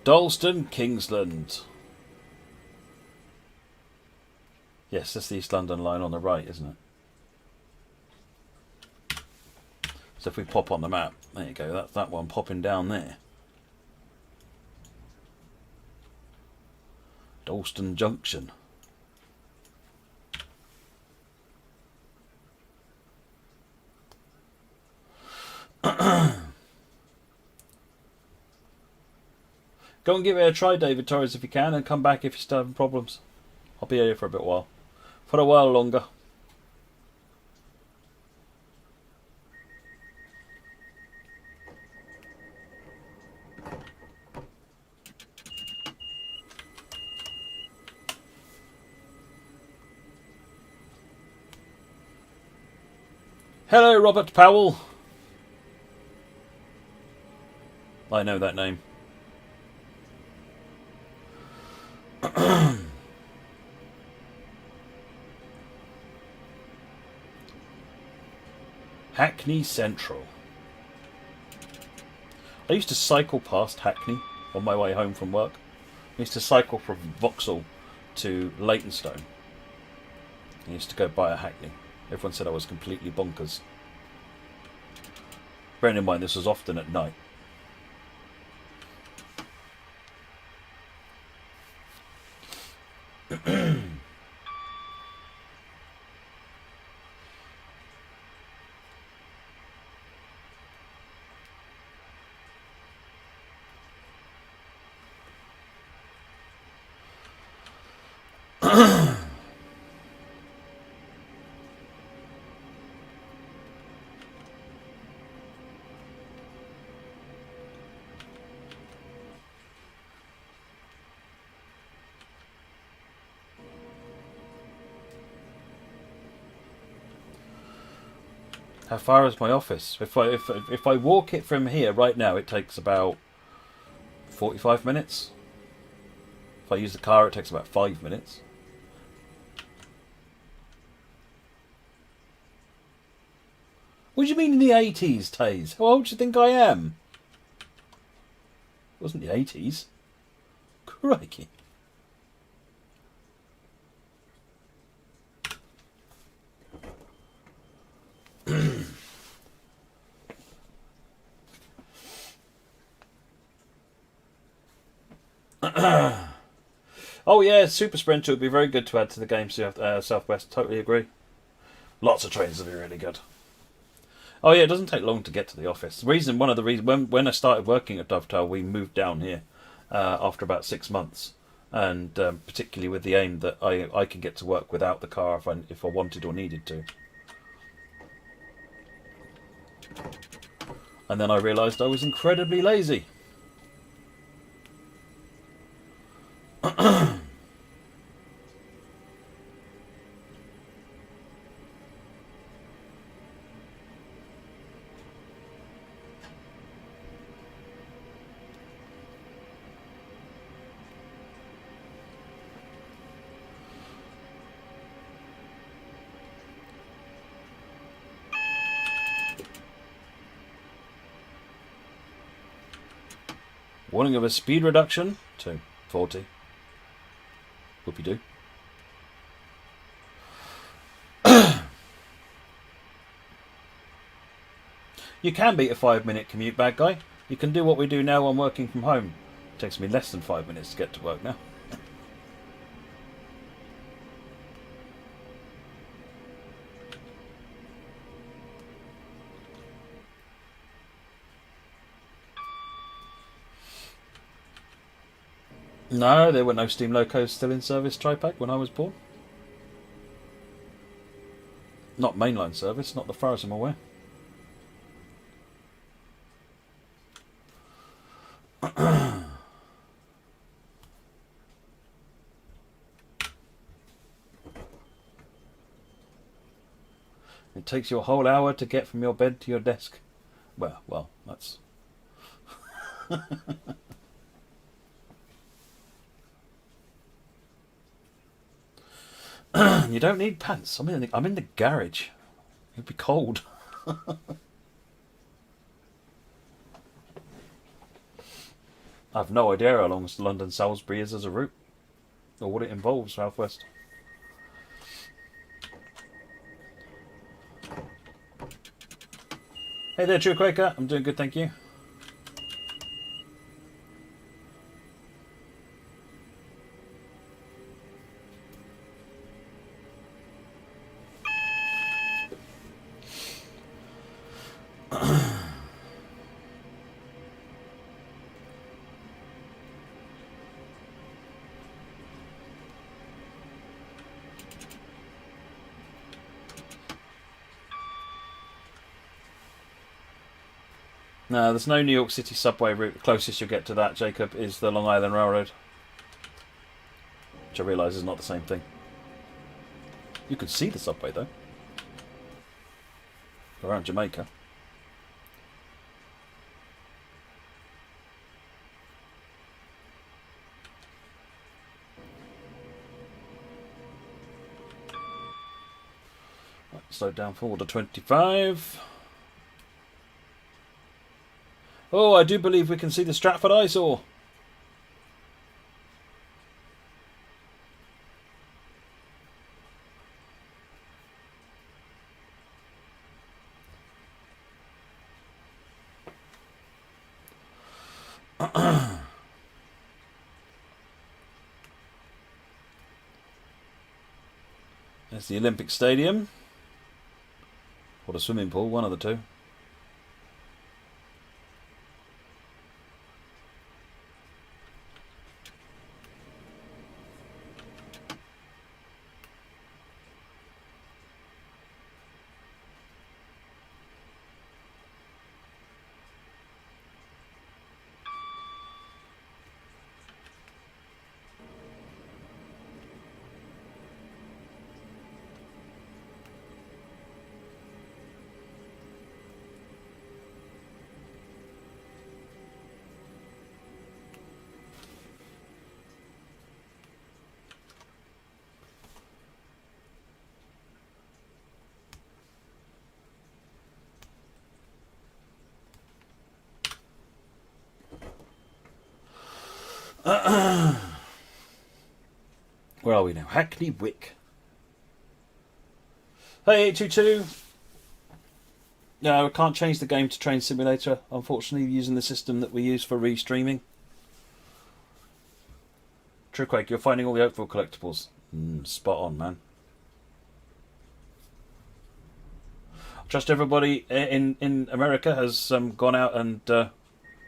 Dalston Kingsland. Yes, that's the East London line on the right, isn't it? So if we pop on the map, there you go, that's that one popping down there. Dalston Junction. Go and give it a try, David Torres, if you can, and come back if you're still having problems. I'll be here for a bit while. For a while longer. Hello, Robert Powell. I know that name. Hackney Central. I used to cycle past Hackney on my way home from work. I used to cycle from Vauxhall to Leytonstone. I used to go by a Hackney. Everyone said I was completely bonkers. Bearing in mind this was often at night. How far is my office? If I walk it from here right now, it takes about 45 minutes. If I use the car, it takes about 5 minutes. What do you mean in the 80s, Taze? How old do you think I am? It wasn't the 80s. Crikey. Oh yeah, Super Sprinter would be very good to add to the game. Southwest, totally agree. Lots of trains would be really good. Oh yeah, it doesn't take long to get to the office. One of the reasons when I started working at Dovetail, we moved down here after about 6 months, and particularly with the aim that I can get to work without the car if I wanted or needed to. And then I realised I was incredibly lazy. Warning of a speed reduction to 40. Whoopie-doo. You can beat a 5-minute commute, bad guy. You can do what we do now on working from home. It takes me less than 5 minutes to get to work now. No, there were no steam locos still in service, Tripack, when I was born. Not mainline service, not the far as I'm aware. It takes you a whole hour to get from your bed to your desk. Well, that's... You don't need pants. I'm in the garage. It'd be cold. I've no idea how long London Salisbury is as a route, or what it involves. Southwest. Hey there, True Quaker. I'm doing good, thank you. No, there's no New York City subway route. The closest you'll get to that, Jacob, is the Long Island Railroad. Which I realise is not the same thing. You could see the subway, though. Around Jamaica. Right, slow down forward to 25. Oh, I do believe we can see the Stratford eyesore. There's the Olympic Stadium. Or the swimming pool, one of the two. Where are we now? Hackney Wick. Hey, 822. No, I can't change the game to Train Simulator, unfortunately, using the system that we use for restreaming. Truequake, you're finding all the Oakville collectibles. Spot on, man. Trust everybody in America has gone out and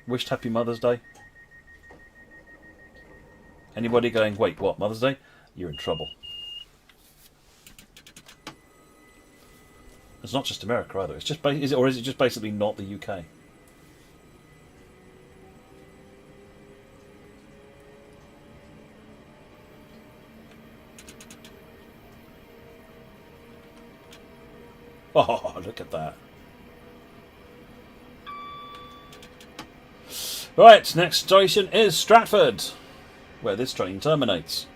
wished Happy Mother's Day. Anybody going, wait, what, Mother's Day? You're in trouble. It's not just America either. It's just is it just basically not the UK? Oh, look at that. Right, next station is Stratford, where this train terminates.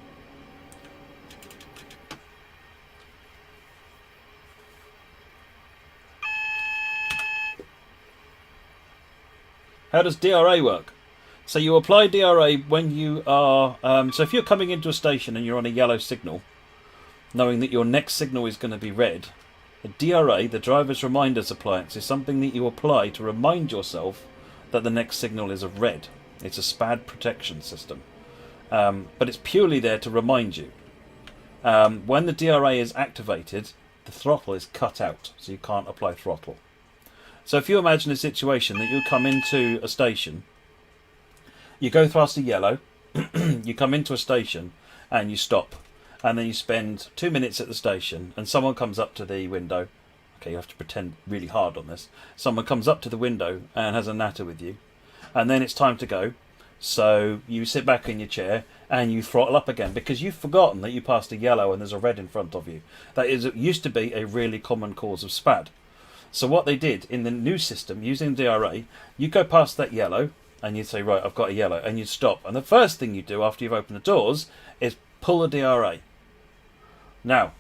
How does DRA work? So you apply DRA when you are... so if you're coming into a station and you're on a yellow signal, knowing that your next signal is going to be red, the DRA, the driver's reminders appliance, is something that you apply to remind yourself that the next signal is a red. It's a SPAD protection system. But it's purely there to remind you. When the DRA is activated, the throttle is cut out, so you can't apply throttle. So if you imagine a situation that you come into a station, you go past a yellow, you come into a station and you stop, and then you spend 2 minutes at the station and someone comes up to the window. Okay, you have to pretend really hard on this. Someone comes up to the window and has a natter with you, and then it's time to go. So you sit back in your chair and you throttle up again because you've forgotten that you passed a yellow and there's a red in front of you. That used to be a really common cause of SPAD. So what they did in the new system, using DRA, you go past that yellow and you say, right, I've got a yellow, and you stop. And the first thing you do after you've opened the doors is pull the DRA. Now,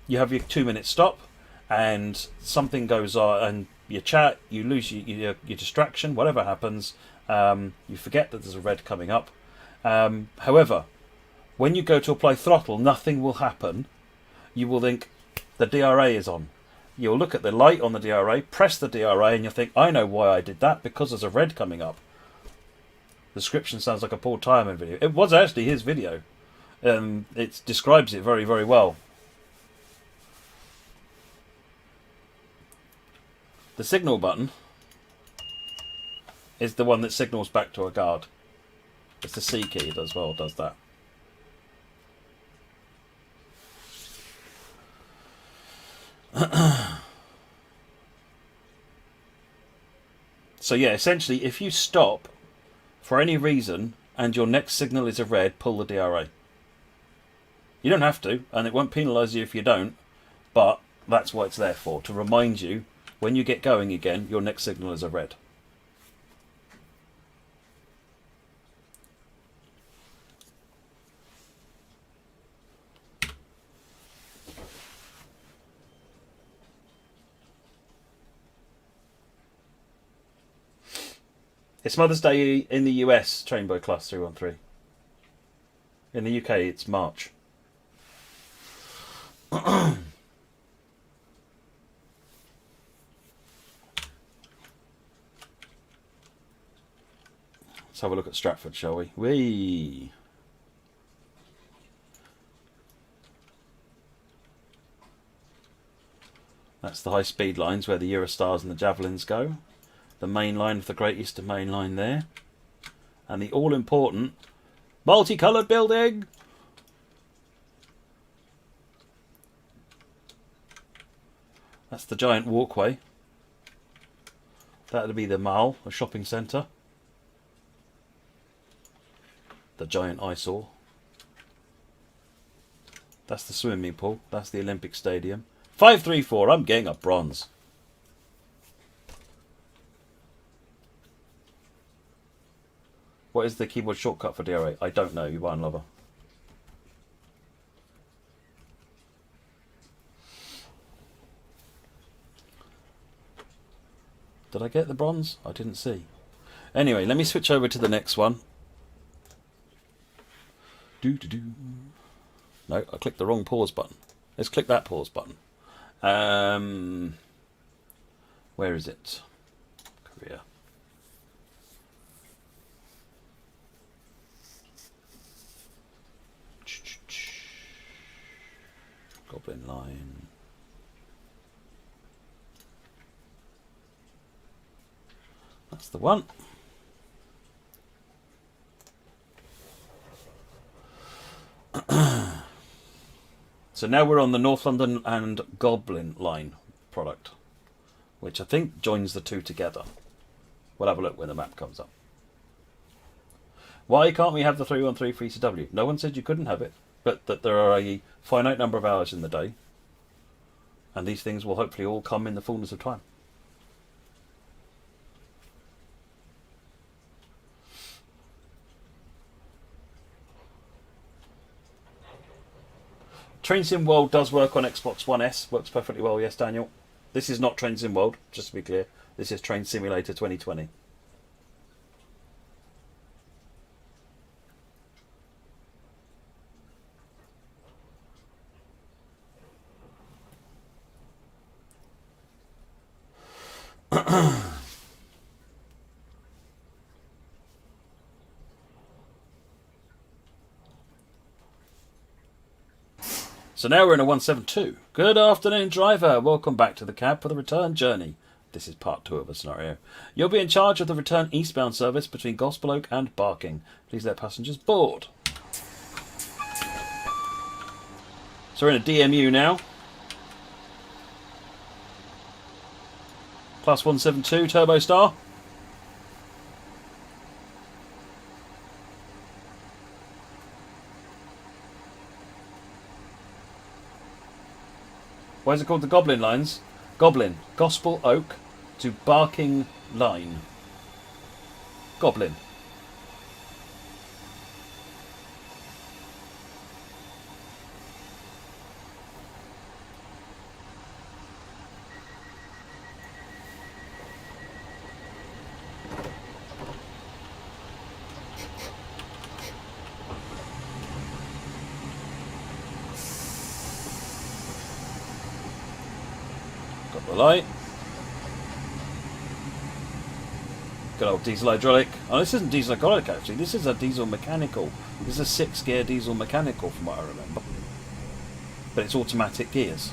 you have your 2 minute stop and something goes on and you chat, you lose your distraction, whatever happens, you forget that there's a red coming up. However, when you go to apply throttle, nothing will happen. You will think the DRA is on. You'll look at the light on the DRA, press the DRA, and you'll think, I know why I did that, because there's a red coming up. The description sounds like a Paul Tyreman video. It was actually his video. It describes it very, very well. The signal button is the one that signals back to a guard. It's the C key as well, does that. So yeah, essentially, if you stop for any reason and your next signal is a red, pull the DRA. You don't have to, and it won't penalise you if you don't, but that's what it's there for, to remind you when you get going again, your next signal is a red. It's Mother's Day in the US, Trainboy Class 313. In the UK, it's March. Let's have a look at Stratford, shall we? Whee! That's the high-speed lines where the Eurostars and the Javelins go. The main line of the Great Eastern Main Line there. And the all-important multicoloured building! That's the giant walkway. That would be the mall, a shopping centre. The giant eyesore. That's the swimming pool. That's the Olympic Stadium. 534, I'm getting a bronze. What is the keyboard shortcut for DRA? I don't know, you wine lover. Did I get the bronze? I didn't see. Anyway, let me switch over to the next one. No, I clicked the wrong pause button. Let's click that pause button. Where is it? Korea. Goblin Line. That's the one. So now we're on the North London and Goblin Line product, which I think joins the two together. We'll have a look when the map comes up. Why can't we have the 313 for ECW? No one said you couldn't have it, but that there are a finite number of hours in the day, and these things will hopefully all come in the fullness of time. Train Sim World does work on Xbox One S. Works perfectly well, yes, Daniel. This is not Train Sim World, just to be clear. This is Train Simulator 2020. So now we're in a 172. Good afternoon, driver. Welcome back to the cab for the return journey. This is part 2 of a scenario. You'll be in charge of the return eastbound service between Gospel Oak and Barking. Please let passengers board. So we're in a DMU now. Class 172 Turbo Star. Why is it called the Goblin Lines? Goblin. Gospel Oak to Barking Line. Goblin. Got the light. Good old diesel hydraulic. Oh, this isn't diesel hydraulic actually. This is a diesel mechanical. This is a 6-gear diesel mechanical from what I remember. But it's automatic gears.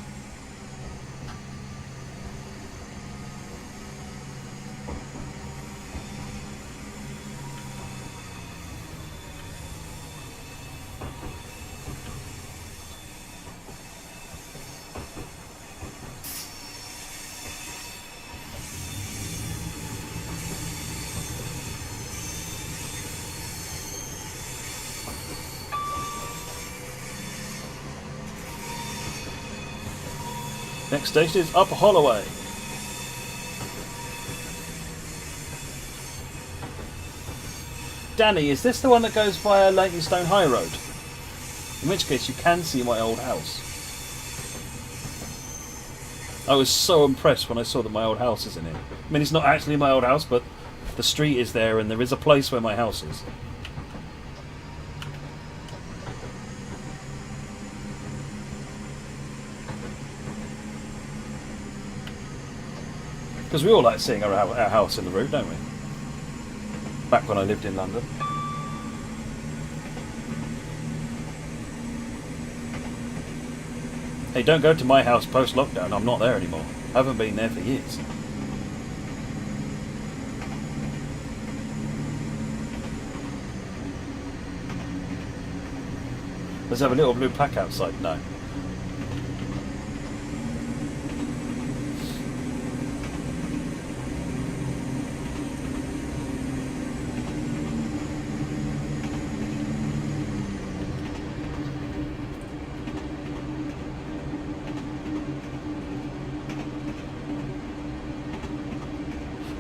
Next station is Upper Holloway. Danny, is this the one that goes via Leytonstone High Road? In which case you can see my old house. I was so impressed when I saw that my old house is in it. I mean, it's not actually my old house, but the street is there and there is a place where my house is. Because we all like seeing our house in the route, don't we? Back when I lived in London. Hey, don't go to my house post-lockdown. I'm not there anymore. I haven't been there for years. Let's have a little blue plaque outside. No.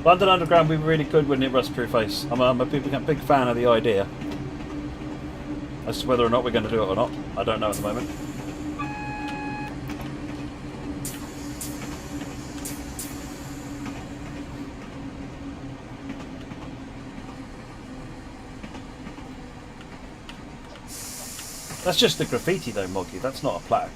London Underground would be really good, wouldn't it, Rust Preface? I'm a big fan of the idea. As to whether or not we're going to do it or not, I don't know at the moment. That's just the graffiti though, Moggy. That's not a plaque.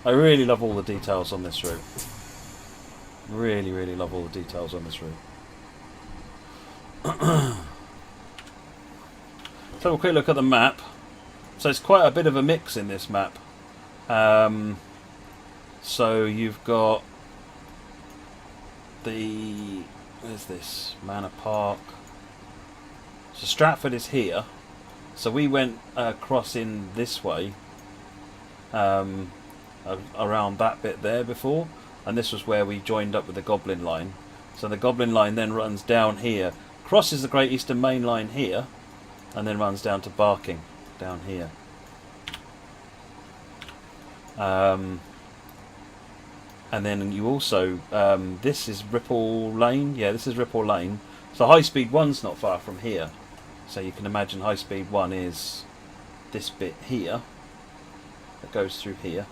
I really love all the details on this route. Really, really love all the details on this route. Let's have a quick look at the map. So it's quite a bit of a mix in this map. So you've got the... where's this? Manor Park. So Stratford is here. So we went across in this way. Around that bit there before. And this was where we joined up with the Goblin Line. So the Goblin Line then runs down here. Crosses the Great Eastern Main Line here. And then runs down to Barking. Down here. And then you also, this is Ripple Lane. Yeah, this is Ripple Lane. So High Speed 1's not far from here. So you can imagine High Speed 1 is this bit here. That goes through here.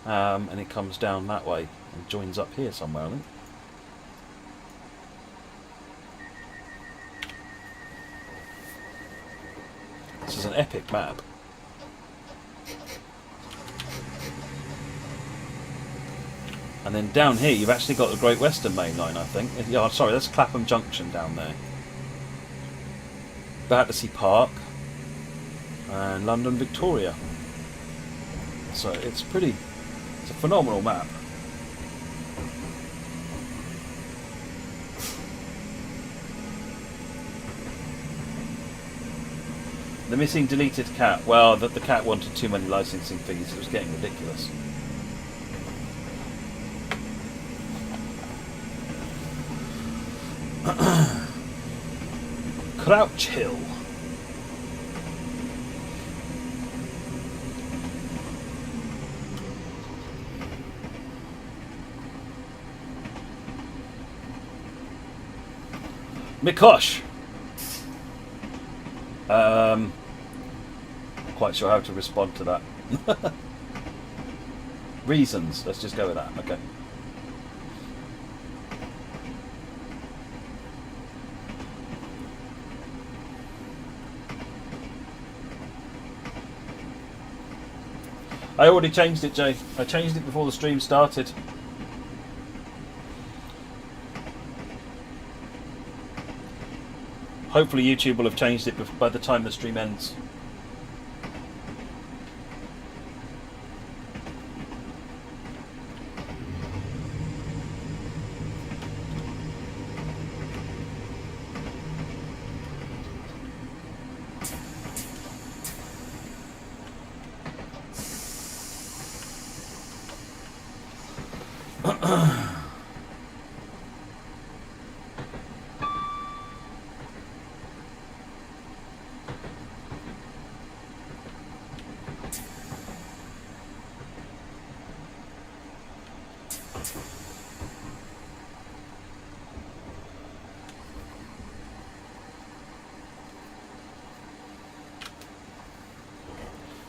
And it comes down that way and joins up here somewhere, I think. This is an epic map. And then down here you've actually got the Great Western Main Line, I think. Yeah, sorry, that's Clapham Junction down there. Battersea Park and London Victoria. So it's a phenomenal map. The missing deleted cat. Well, the cat wanted too many licensing fees. It was getting ridiculous. Crouch Hill. Mikosh. Quite sure how to respond to that. Reasons. Let's just go with that. Okay. I already changed it, Jay. I changed it before the stream started. Hopefully YouTube will have changed it by the time the stream ends.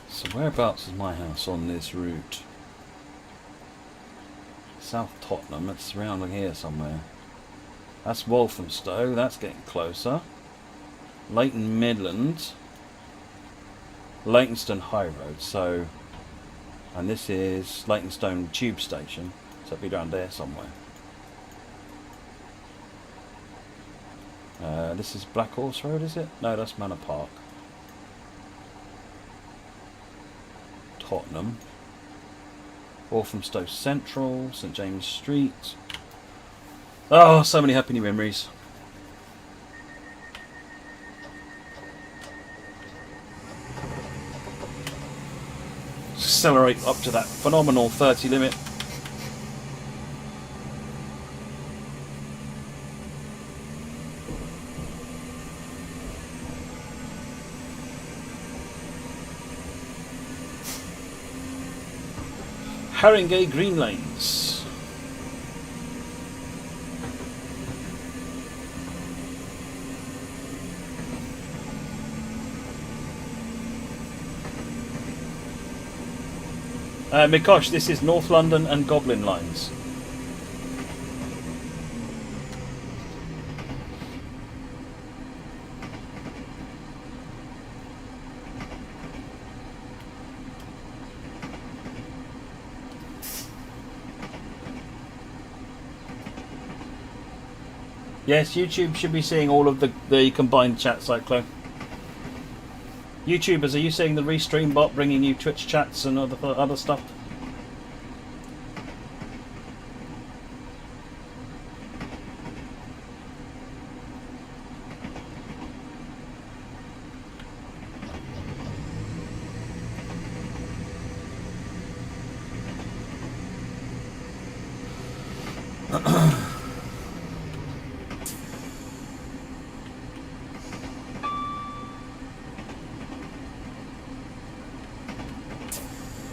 So whereabouts is my house on this route? South Tottenham, it's around here somewhere. That's Walthamstow, that's getting closer. Leighton Midland. Leytonstone High Road, so... And this is Leytonstone Tube Station, so it'll be around there somewhere. This is Black Horse Road, is it? No, that's Manor Park. Tottenham. Walthamstow Central, St James Street. Oh, so many happy new memories. Accelerate up to that phenomenal 30 limit. Haringey Green Lanes. Mikosh, this is North London and Goblin Lines. Yes, YouTube should be seeing all of the combined chat, Cyclone. YouTubers, are you seeing the Restream bot bringing you Twitch chats and other stuff?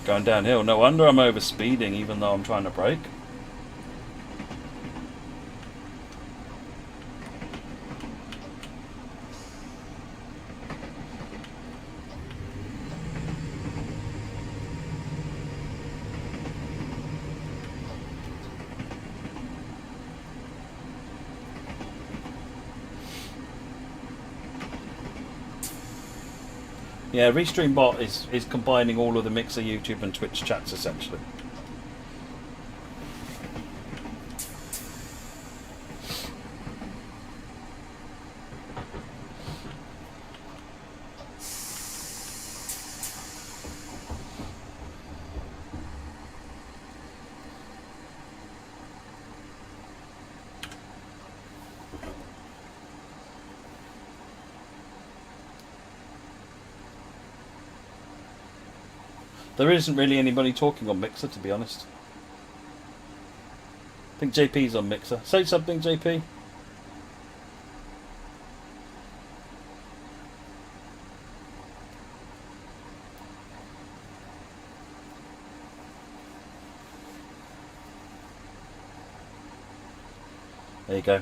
Going downhill. No wonder I'm over speeding even though I'm trying to brake. Yeah, Restream bot is combining all of the Mixer, YouTube and Twitch chats essentially. There isn't really anybody talking on Mixer, to be honest. I think JP's on Mixer. Say something, JP. There you go.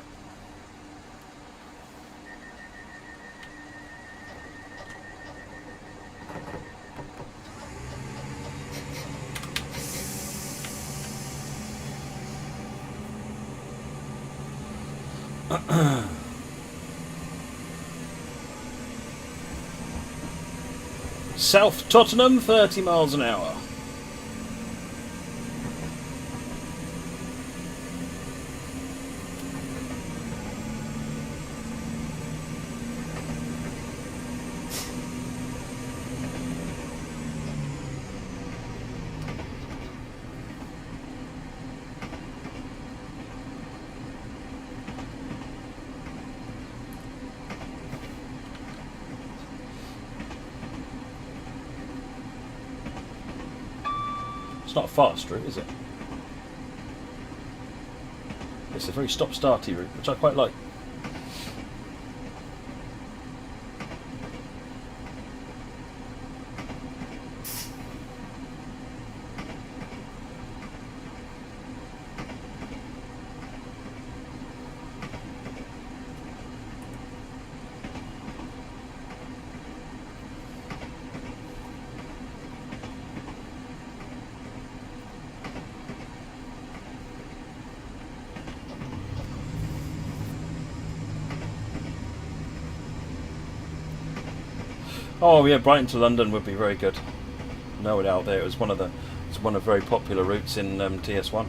South Tottenham, 30 miles an hour. It's not a fast route, is it? It's a very stop-starty route, which I quite like. Oh yeah, Brighton to London would be very good. No doubt there. It's one of very popular routes in TS1.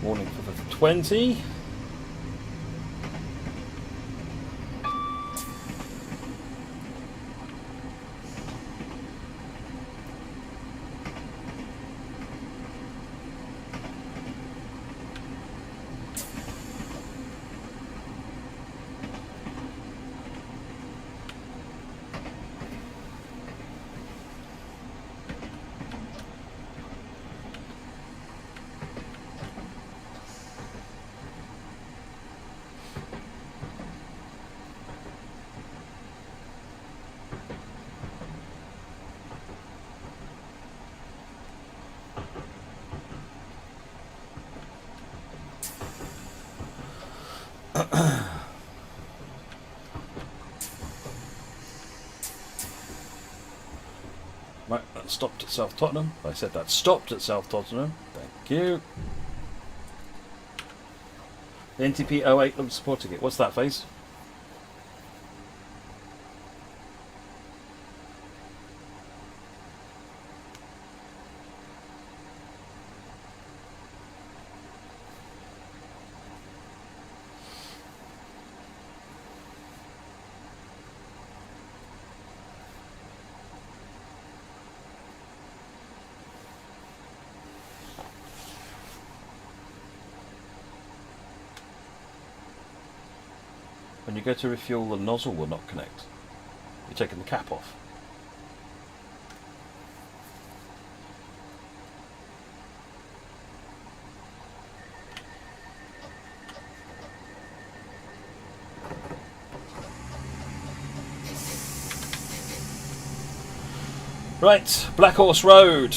Warning for the 20. Right, that stopped at South Tottenham. I said that stopped at South Tottenham. Thank you. The NTP 08 looks supporting it. What's that, Phase? When you go to refuel, the nozzle will not connect. You're taking the cap off. Right, Black Horse Road.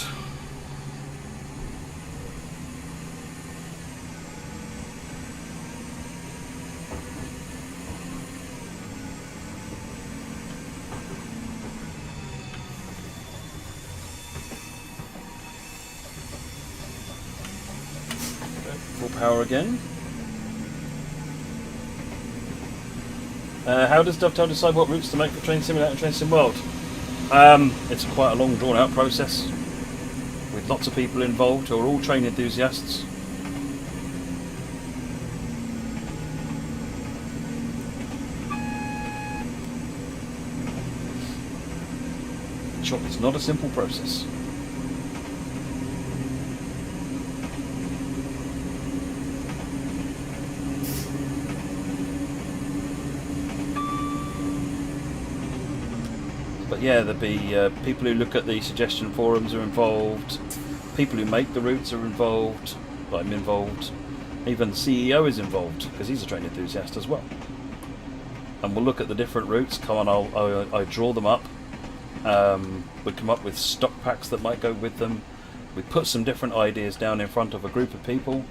Full power again. How does Dovetail decide what routes to make for Train Simulator and Train Sim World? It's quite a long, drawn-out process with lots of people involved who are all train enthusiasts. Sure, it's not a simple process. But yeah, there'll be people who look at the suggestion forums are involved, people who make the routes are involved, I'm involved, even the CEO is involved because he's a train enthusiast as well. And we'll look at the different routes. Come on, I draw them up. We come up with stock packs that might go with them. We put some different ideas down in front of a group of people,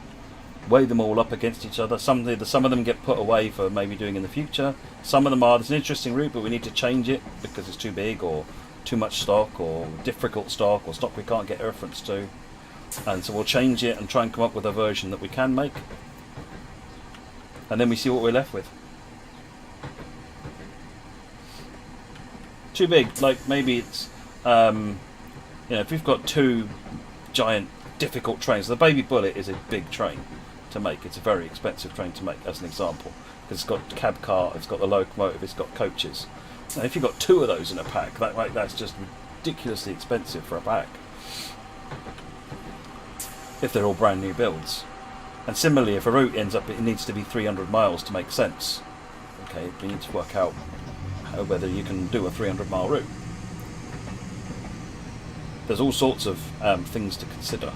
weigh them all up against each other. Some of them get put away for maybe doing in the future. Some of them are, it's an interesting route, but we need to change it because it's too big or too much stock or difficult stock or stock we can't get reference to. And so we'll change it and try and come up with a version that we can make. And then we see what we're left with. Too big, like maybe it's, if we've got two giant difficult trains, the Baby Bullet is a big train to make. It's a very expensive train to make, as an example, because it's got cab car, it's got the locomotive, it's got coaches. Now, if you've got two of those in a pack, that's just ridiculously expensive for a pack. If they're all brand new builds. And similarly, if a route ends up, it needs to be 300 miles to make sense. Okay, we need to work out whether you can do a 300-mile route. There's all sorts of things to consider.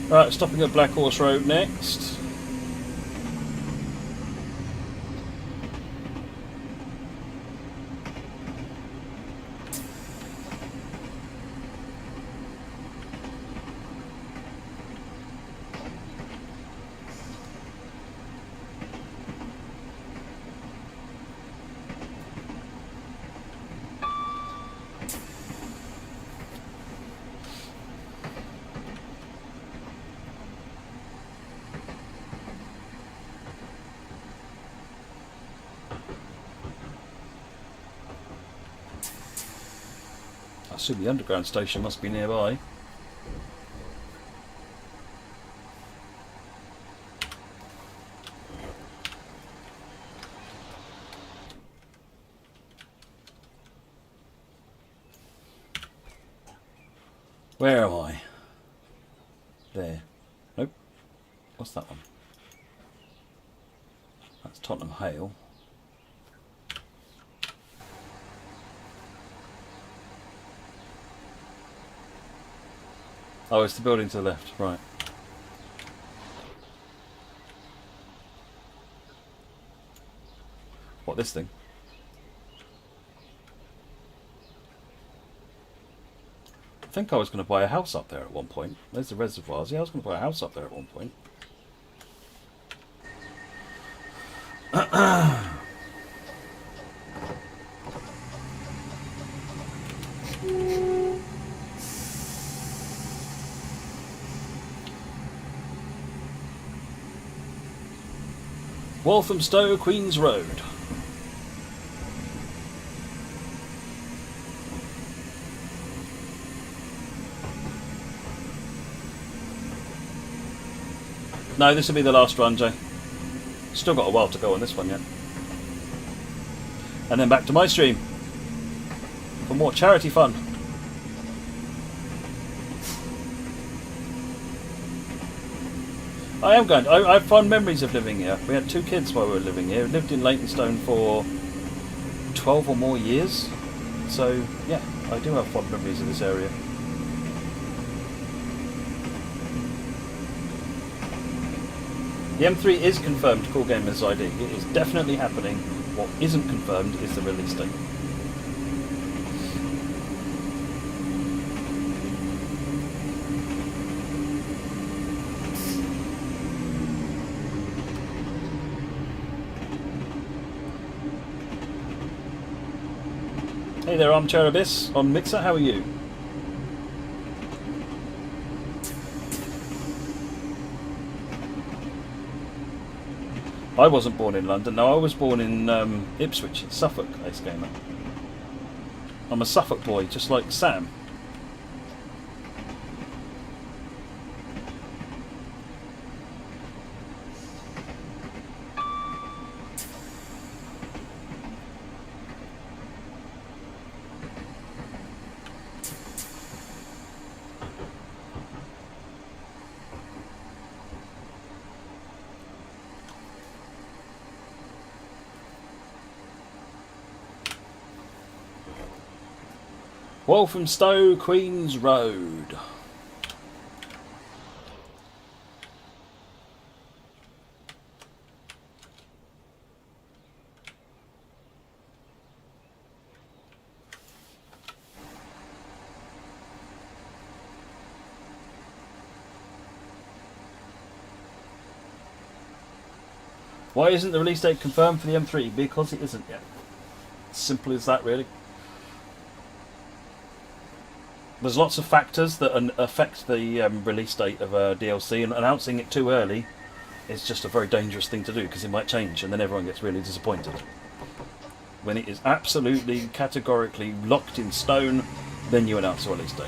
Right, stopping at Black Horse Road next. I assume the underground station must be nearby. Where am I? There. Nope. What's that one? That's Tottenham Hale. Oh, it's the building to the left, right. What, this thing? think I was going to buy a house up there at one point. There's the reservoirs. Yeah, I was going to buy a house up there at one point. Walthamstow, Queen's Road. No, this will be the last run, Jay. Still got a while to go on this one yet. And then back to my stream for more charity fun. I am going. I have fond memories of living here. We had 2 kids while we were living here. We lived in Leytonstone for 12 or more years. So, yeah, I do have fond memories of this area. The M3 is confirmed Cool Gamers ID. It is definitely happening. What isn't confirmed is the release date. Hey there, Armchair Abyss on Mixer, how are you? I wasn't born in London, no, I was born in Ipswich, in Suffolk, Ace Gamer. I'm a Suffolk boy, just like Sam. Walthamstow, Queen's Road. Why isn't the release date confirmed for the M3? Because it isn't yet. Simple as that, really. There's lots of factors that affect the release date of a DLC, and announcing it too early is just a very dangerous thing to do because it might change and then everyone gets really disappointed. When it is absolutely, categorically locked in stone, then you announce the release date.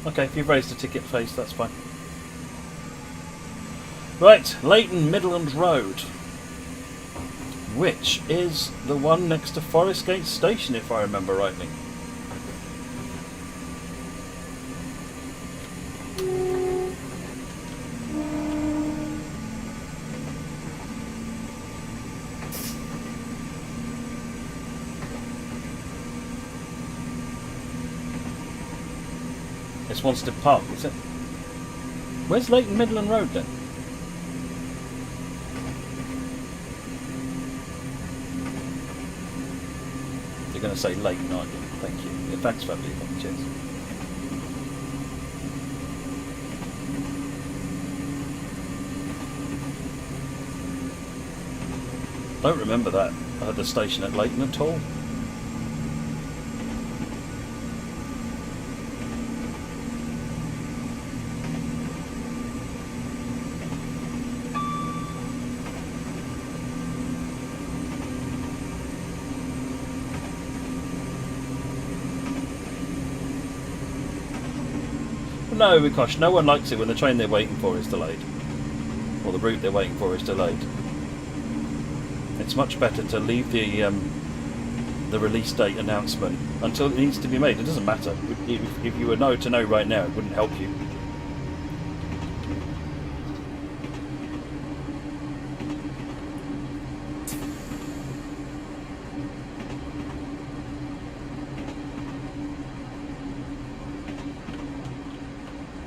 Okay, if you've raised a ticket face, that's fine. Right, Leighton Midland Road. Which is the one next to Forest Gate Station, if I remember rightly. It's Wanstead Park, is it? Where's Leighton Midland Road then? You're going to say Leighton, aren't you? Thank you. Yeah, thanks for that. Cheers. Don't remember that. I had the station at Leighton at all. No, because no one likes it when the train they're waiting for is delayed. Or the route they're waiting for is delayed. It's much better to leave the release date announcement until it needs to be made. It doesn't matter. If you were to know right now, it wouldn't help you.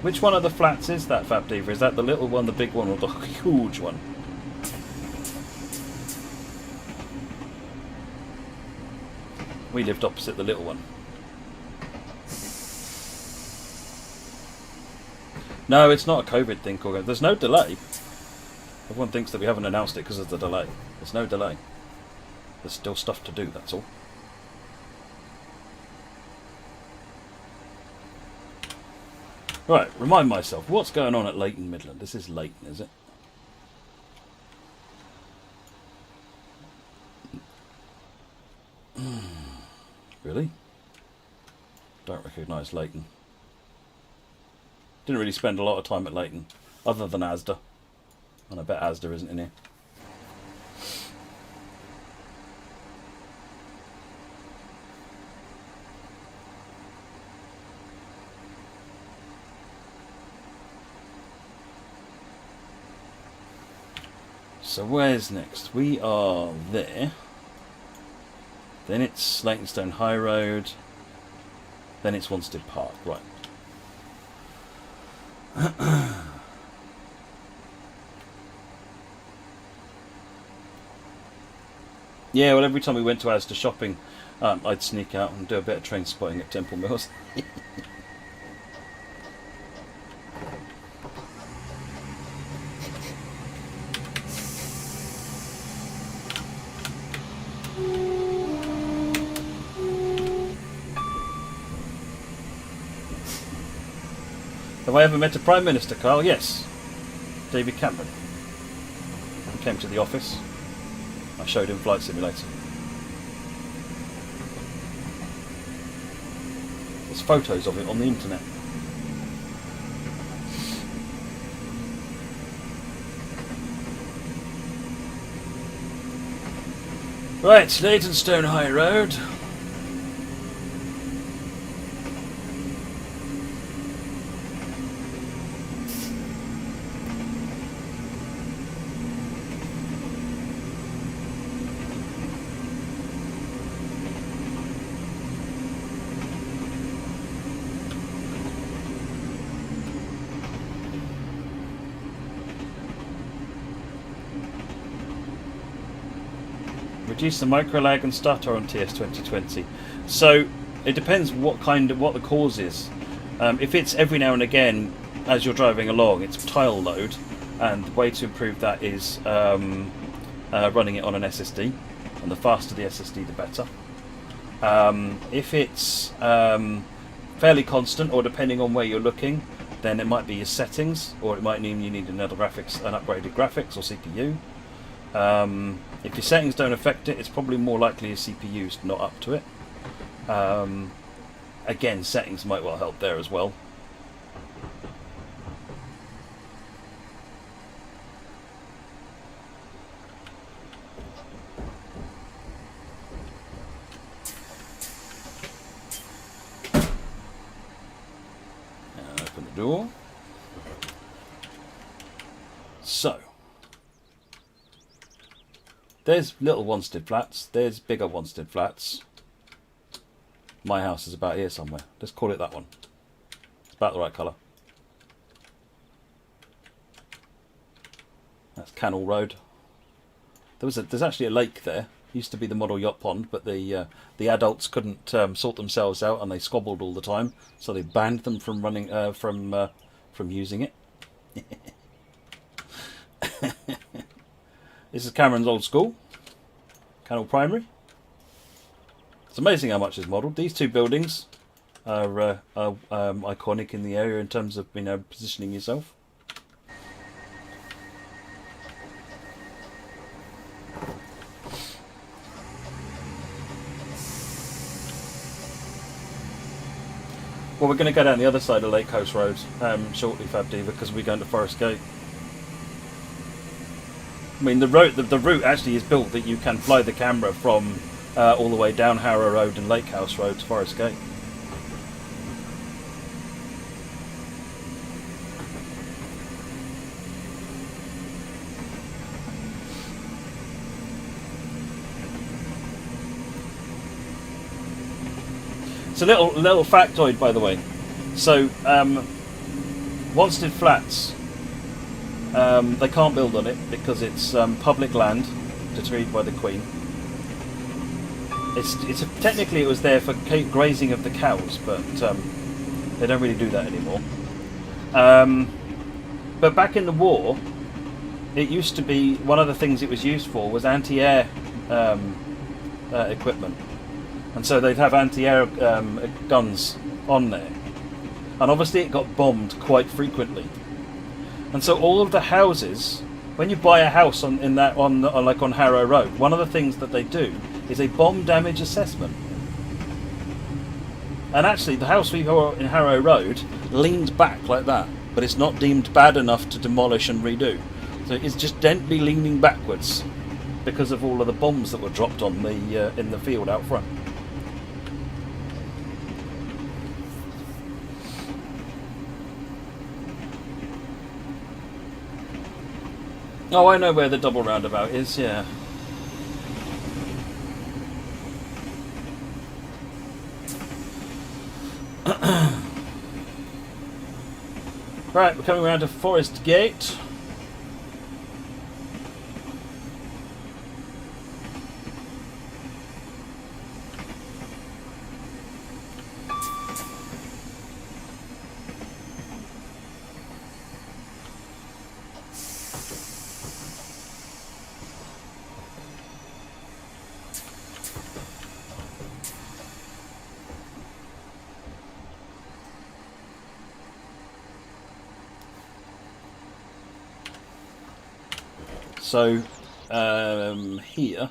Which one of the flats is that, Fab Diva? Is that the little one, the big one, or the huge one? We lived opposite the little one. No, it's not a COVID thing, Corgan. There's no delay. Everyone thinks that we haven't announced it because of the delay. There's no delay. There's still stuff to do, that's all. Right, remind myself, what's going on at Leighton Midland? This is Leighton, is it? Really? Don't recognise Leighton. Didn't really spend a lot of time at Leighton, other than Asda. And I bet Asda isn't in here. So where's next? We are there. Then it's Leytonstone High Road. Then it's Wanstead Park. Right. Yeah, well, every time we went to Asda shopping, I'd sneak out and do a bit of train spotting at Temple Mills. Have I ever met a Prime Minister, Carl? Yes. David Cameron. He came to the office. I showed him Flight Simulator. There's photos of it on the internet. Right, Leytonstone High Road. Reduce the micro lag and stutter on TS 2020. So it depends what the cause is. If it's every now and again as you're driving along, it's tile load, and the way to improve that is running it on an SSD, and the faster the SSD the better. If it's fairly constant, or depending on where you're looking, then it might be your settings, or it might mean you need an upgraded graphics or CPU. If your settings don't affect it, it's probably more likely your CPU's not up to it. Again, settings might well help there as well. Open the door. So. There's little Wanstead flats, there's bigger Wanstead flats. My house is about here somewhere. Let's call it that one. It's about the right colour. That's Canal Road. There's actually a lake there. Used to be the model yacht pond, but the adults couldn't sort themselves out, and they squabbled all the time, so they banned them from running from using it. This is Cameron's old school, Canal Primary. It's amazing how much is modelled. These two buildings are iconic in the area in terms of positioning yourself. Well, we're going to go down the other side of Lake Coast Road shortly, Fab Diva, because we're going to Forest Gate. I mean, the route actually is built that you can fly the camera from all the way down Harrow Road and Lake House Road to Forest Gate. It's a little factoid, by the way. So, Wanstead Flats. They can't build on it because it's public land decreed by the Queen. Technically it was there for grazing of the cows, but they don't really do that anymore. But back in the war, it used to be one of the things it was used for was anti-air equipment, and so they'd have anti-air guns on there, and obviously it got bombed quite frequently, and so all of the houses, when you buy a house on Harrow Road, one of the things that they do is a bomb damage assessment. And actually, the house we got in Harrow Road leaned back like that, but it's not deemed bad enough to demolish and redo. So it's just gently leaning backwards because of all of the bombs that were dropped on the in the field out front. Oh, I know where the double roundabout is, yeah. Right, we're coming around to Forest Gate. So, here,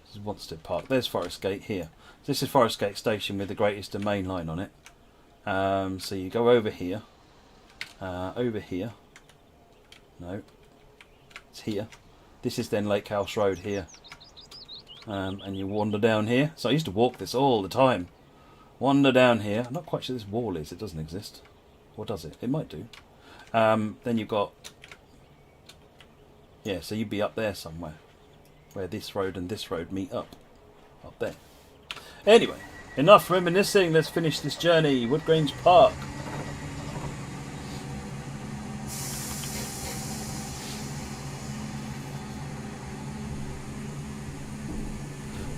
this is Wanstead Park. There's Forest Gate here. This is Forest Gate Station with the Great Eastern Main Line on it. So you go over here, no, it's here. This is then Lake House Road here, and you wander down here. So I used to walk this all the time. Wander down here. I'm not quite sure this wall is. It doesn't exist. Or does it? It might do. Then you've got, yeah, so you'd be up there somewhere, where this road and this road meet up there. Anyway, enough reminiscing, let's finish this journey. Woodgrange Park.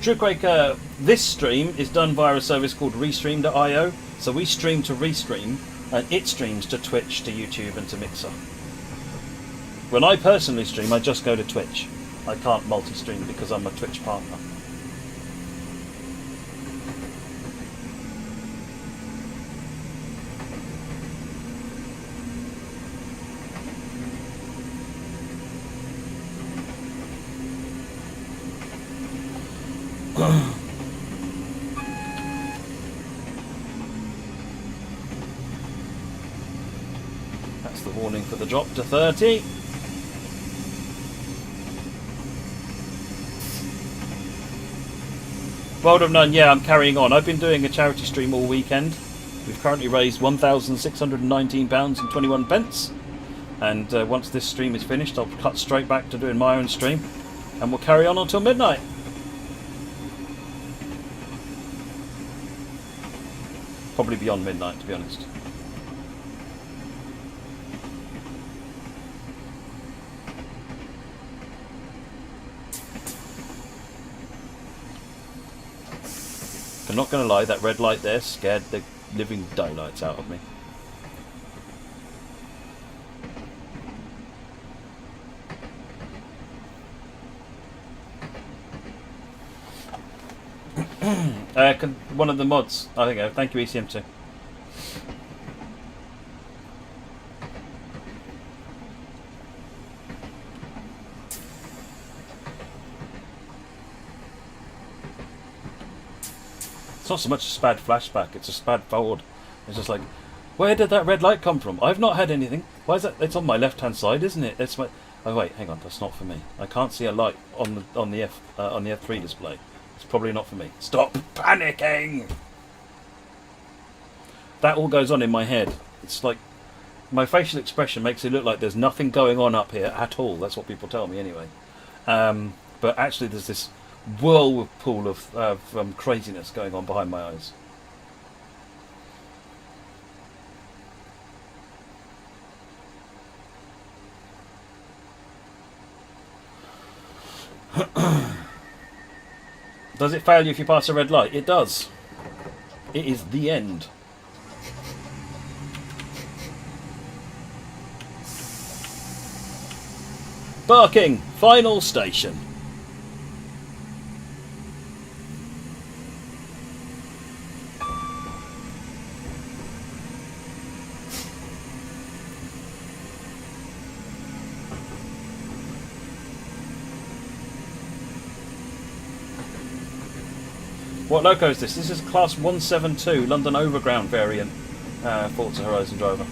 TrueQuaker, this stream is done via a service called Restream.io, so we stream to Restream, and it streams to Twitch, to YouTube and to Mixer. When I personally stream, I just go to Twitch. I can't multi-stream because I'm a Twitch partner. That's the warning for the drop to 30. Well done, yeah, I'm carrying on. I've been doing a charity stream all weekend. We've currently raised £1,619.21. And once this stream is finished, I'll cut straight back to doing my own stream. And we'll carry on until midnight. Probably beyond midnight, to be honest. I'm not going to lie, that red light there scared the living daylights out of me. One of the mods, I think. Thank you, ECM2. It's not so much a SPAD flashback, it's a SPAD forward. It's just like, where did that red light come from? I've not had anything. Why is that? It's on my left-hand side, isn't it? It's my. Oh wait, hang on, that's not for me. I can't see a light on the F3 display. It's probably not for me. Stop panicking. That all goes on in my head. It's like my facial expression makes it look like there's nothing going on up here at all. That's what people tell me anyway. But actually, there's this whirlpool of craziness going on behind my eyes. Does it fail you if you pass a red light? It does. It is the end. Barking, final station. What loco is this? This is Class 172 London Overground variant Forza Horizon driver.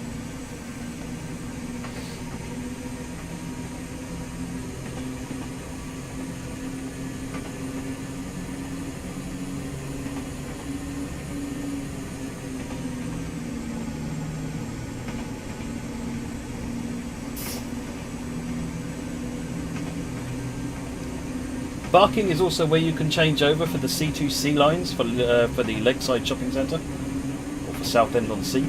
Barking is also where you can change over for the C2C lines for the Lakeside Shopping Centre or for Southend on Sea.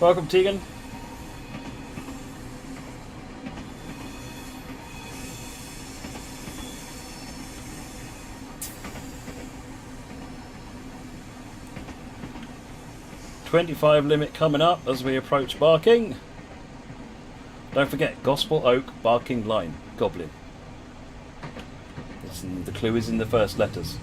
Welcome, Tegan. .25 limit coming up as we approach Barking. Don't forget, Gospel Oak, Barking Line, Goblin. The clue is in the first letters.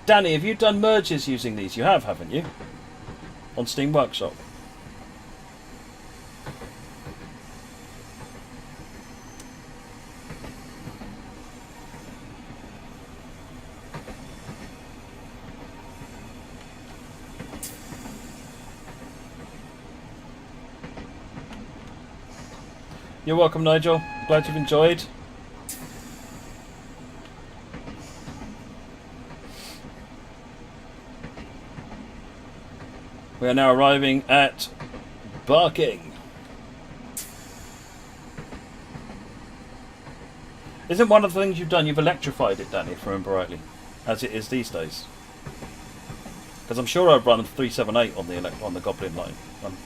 Danny, have you done merges using these? You have, haven't you? On Steam Workshop. You're welcome, Nigel. Glad you've enjoyed. We are now arriving at Barking. Isn't one of the things you've done, you've electrified it, Danny, if I remember rightly, as it is these days? Because I'm sure I've run 378 on the Goblin Line.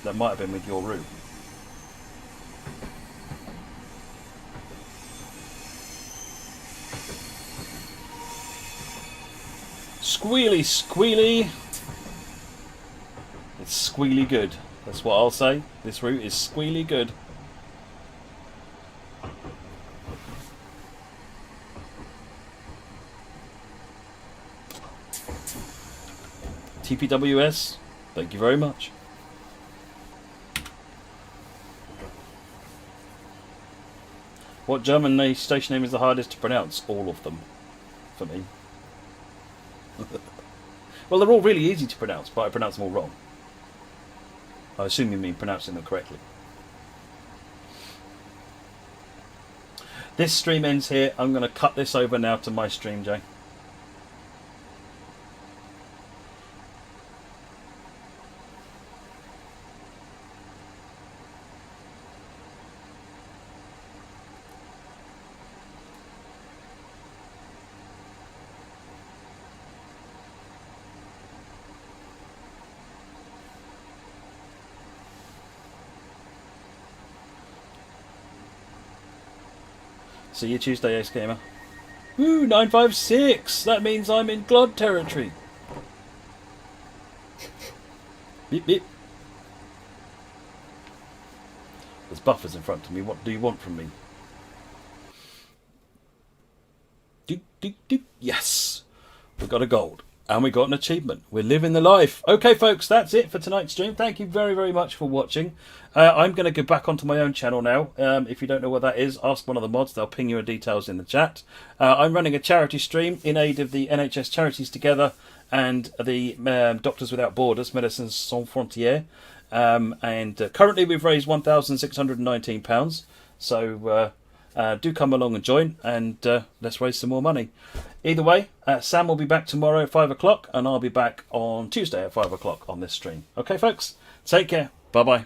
That might have been with your route. Squealy, squealy. It's squealy good. That's what I'll say. This route is squealy good. TPWS, thank you very much. What German station name is the hardest to pronounce? All of them, for me. Well, they're all really easy to pronounce, but I pronounce them all wrong. I assume you mean pronouncing them correctly. This stream ends here. I'm going to cut this over now to my stream, Jay. See you Tuesday, Ace Gamer. Woo, 956! That means I'm in Glod territory. Beep, beep. There's buffers in front of me. What do you want from me? Doop, doop, doop. Yes! We got a gold. And we got an achievement. We're living the life. Okay, folks, that's it for tonight's stream. Thank you very, very much for watching. I'm going to go back onto my own channel now. If you don't know what that is, ask one of the mods. They'll ping you details in the chat. I'm running a charity stream in aid of the NHS Charities Together and the Doctors Without Borders, Médecins Sans Frontières. Currently we've raised £1,619. So do come along and join, and let's raise some more money. Either way, Sam will be back tomorrow at 5 o'clock, and I'll be back on Tuesday at 5 o'clock on this stream. Okay, folks, take care. Bye-bye.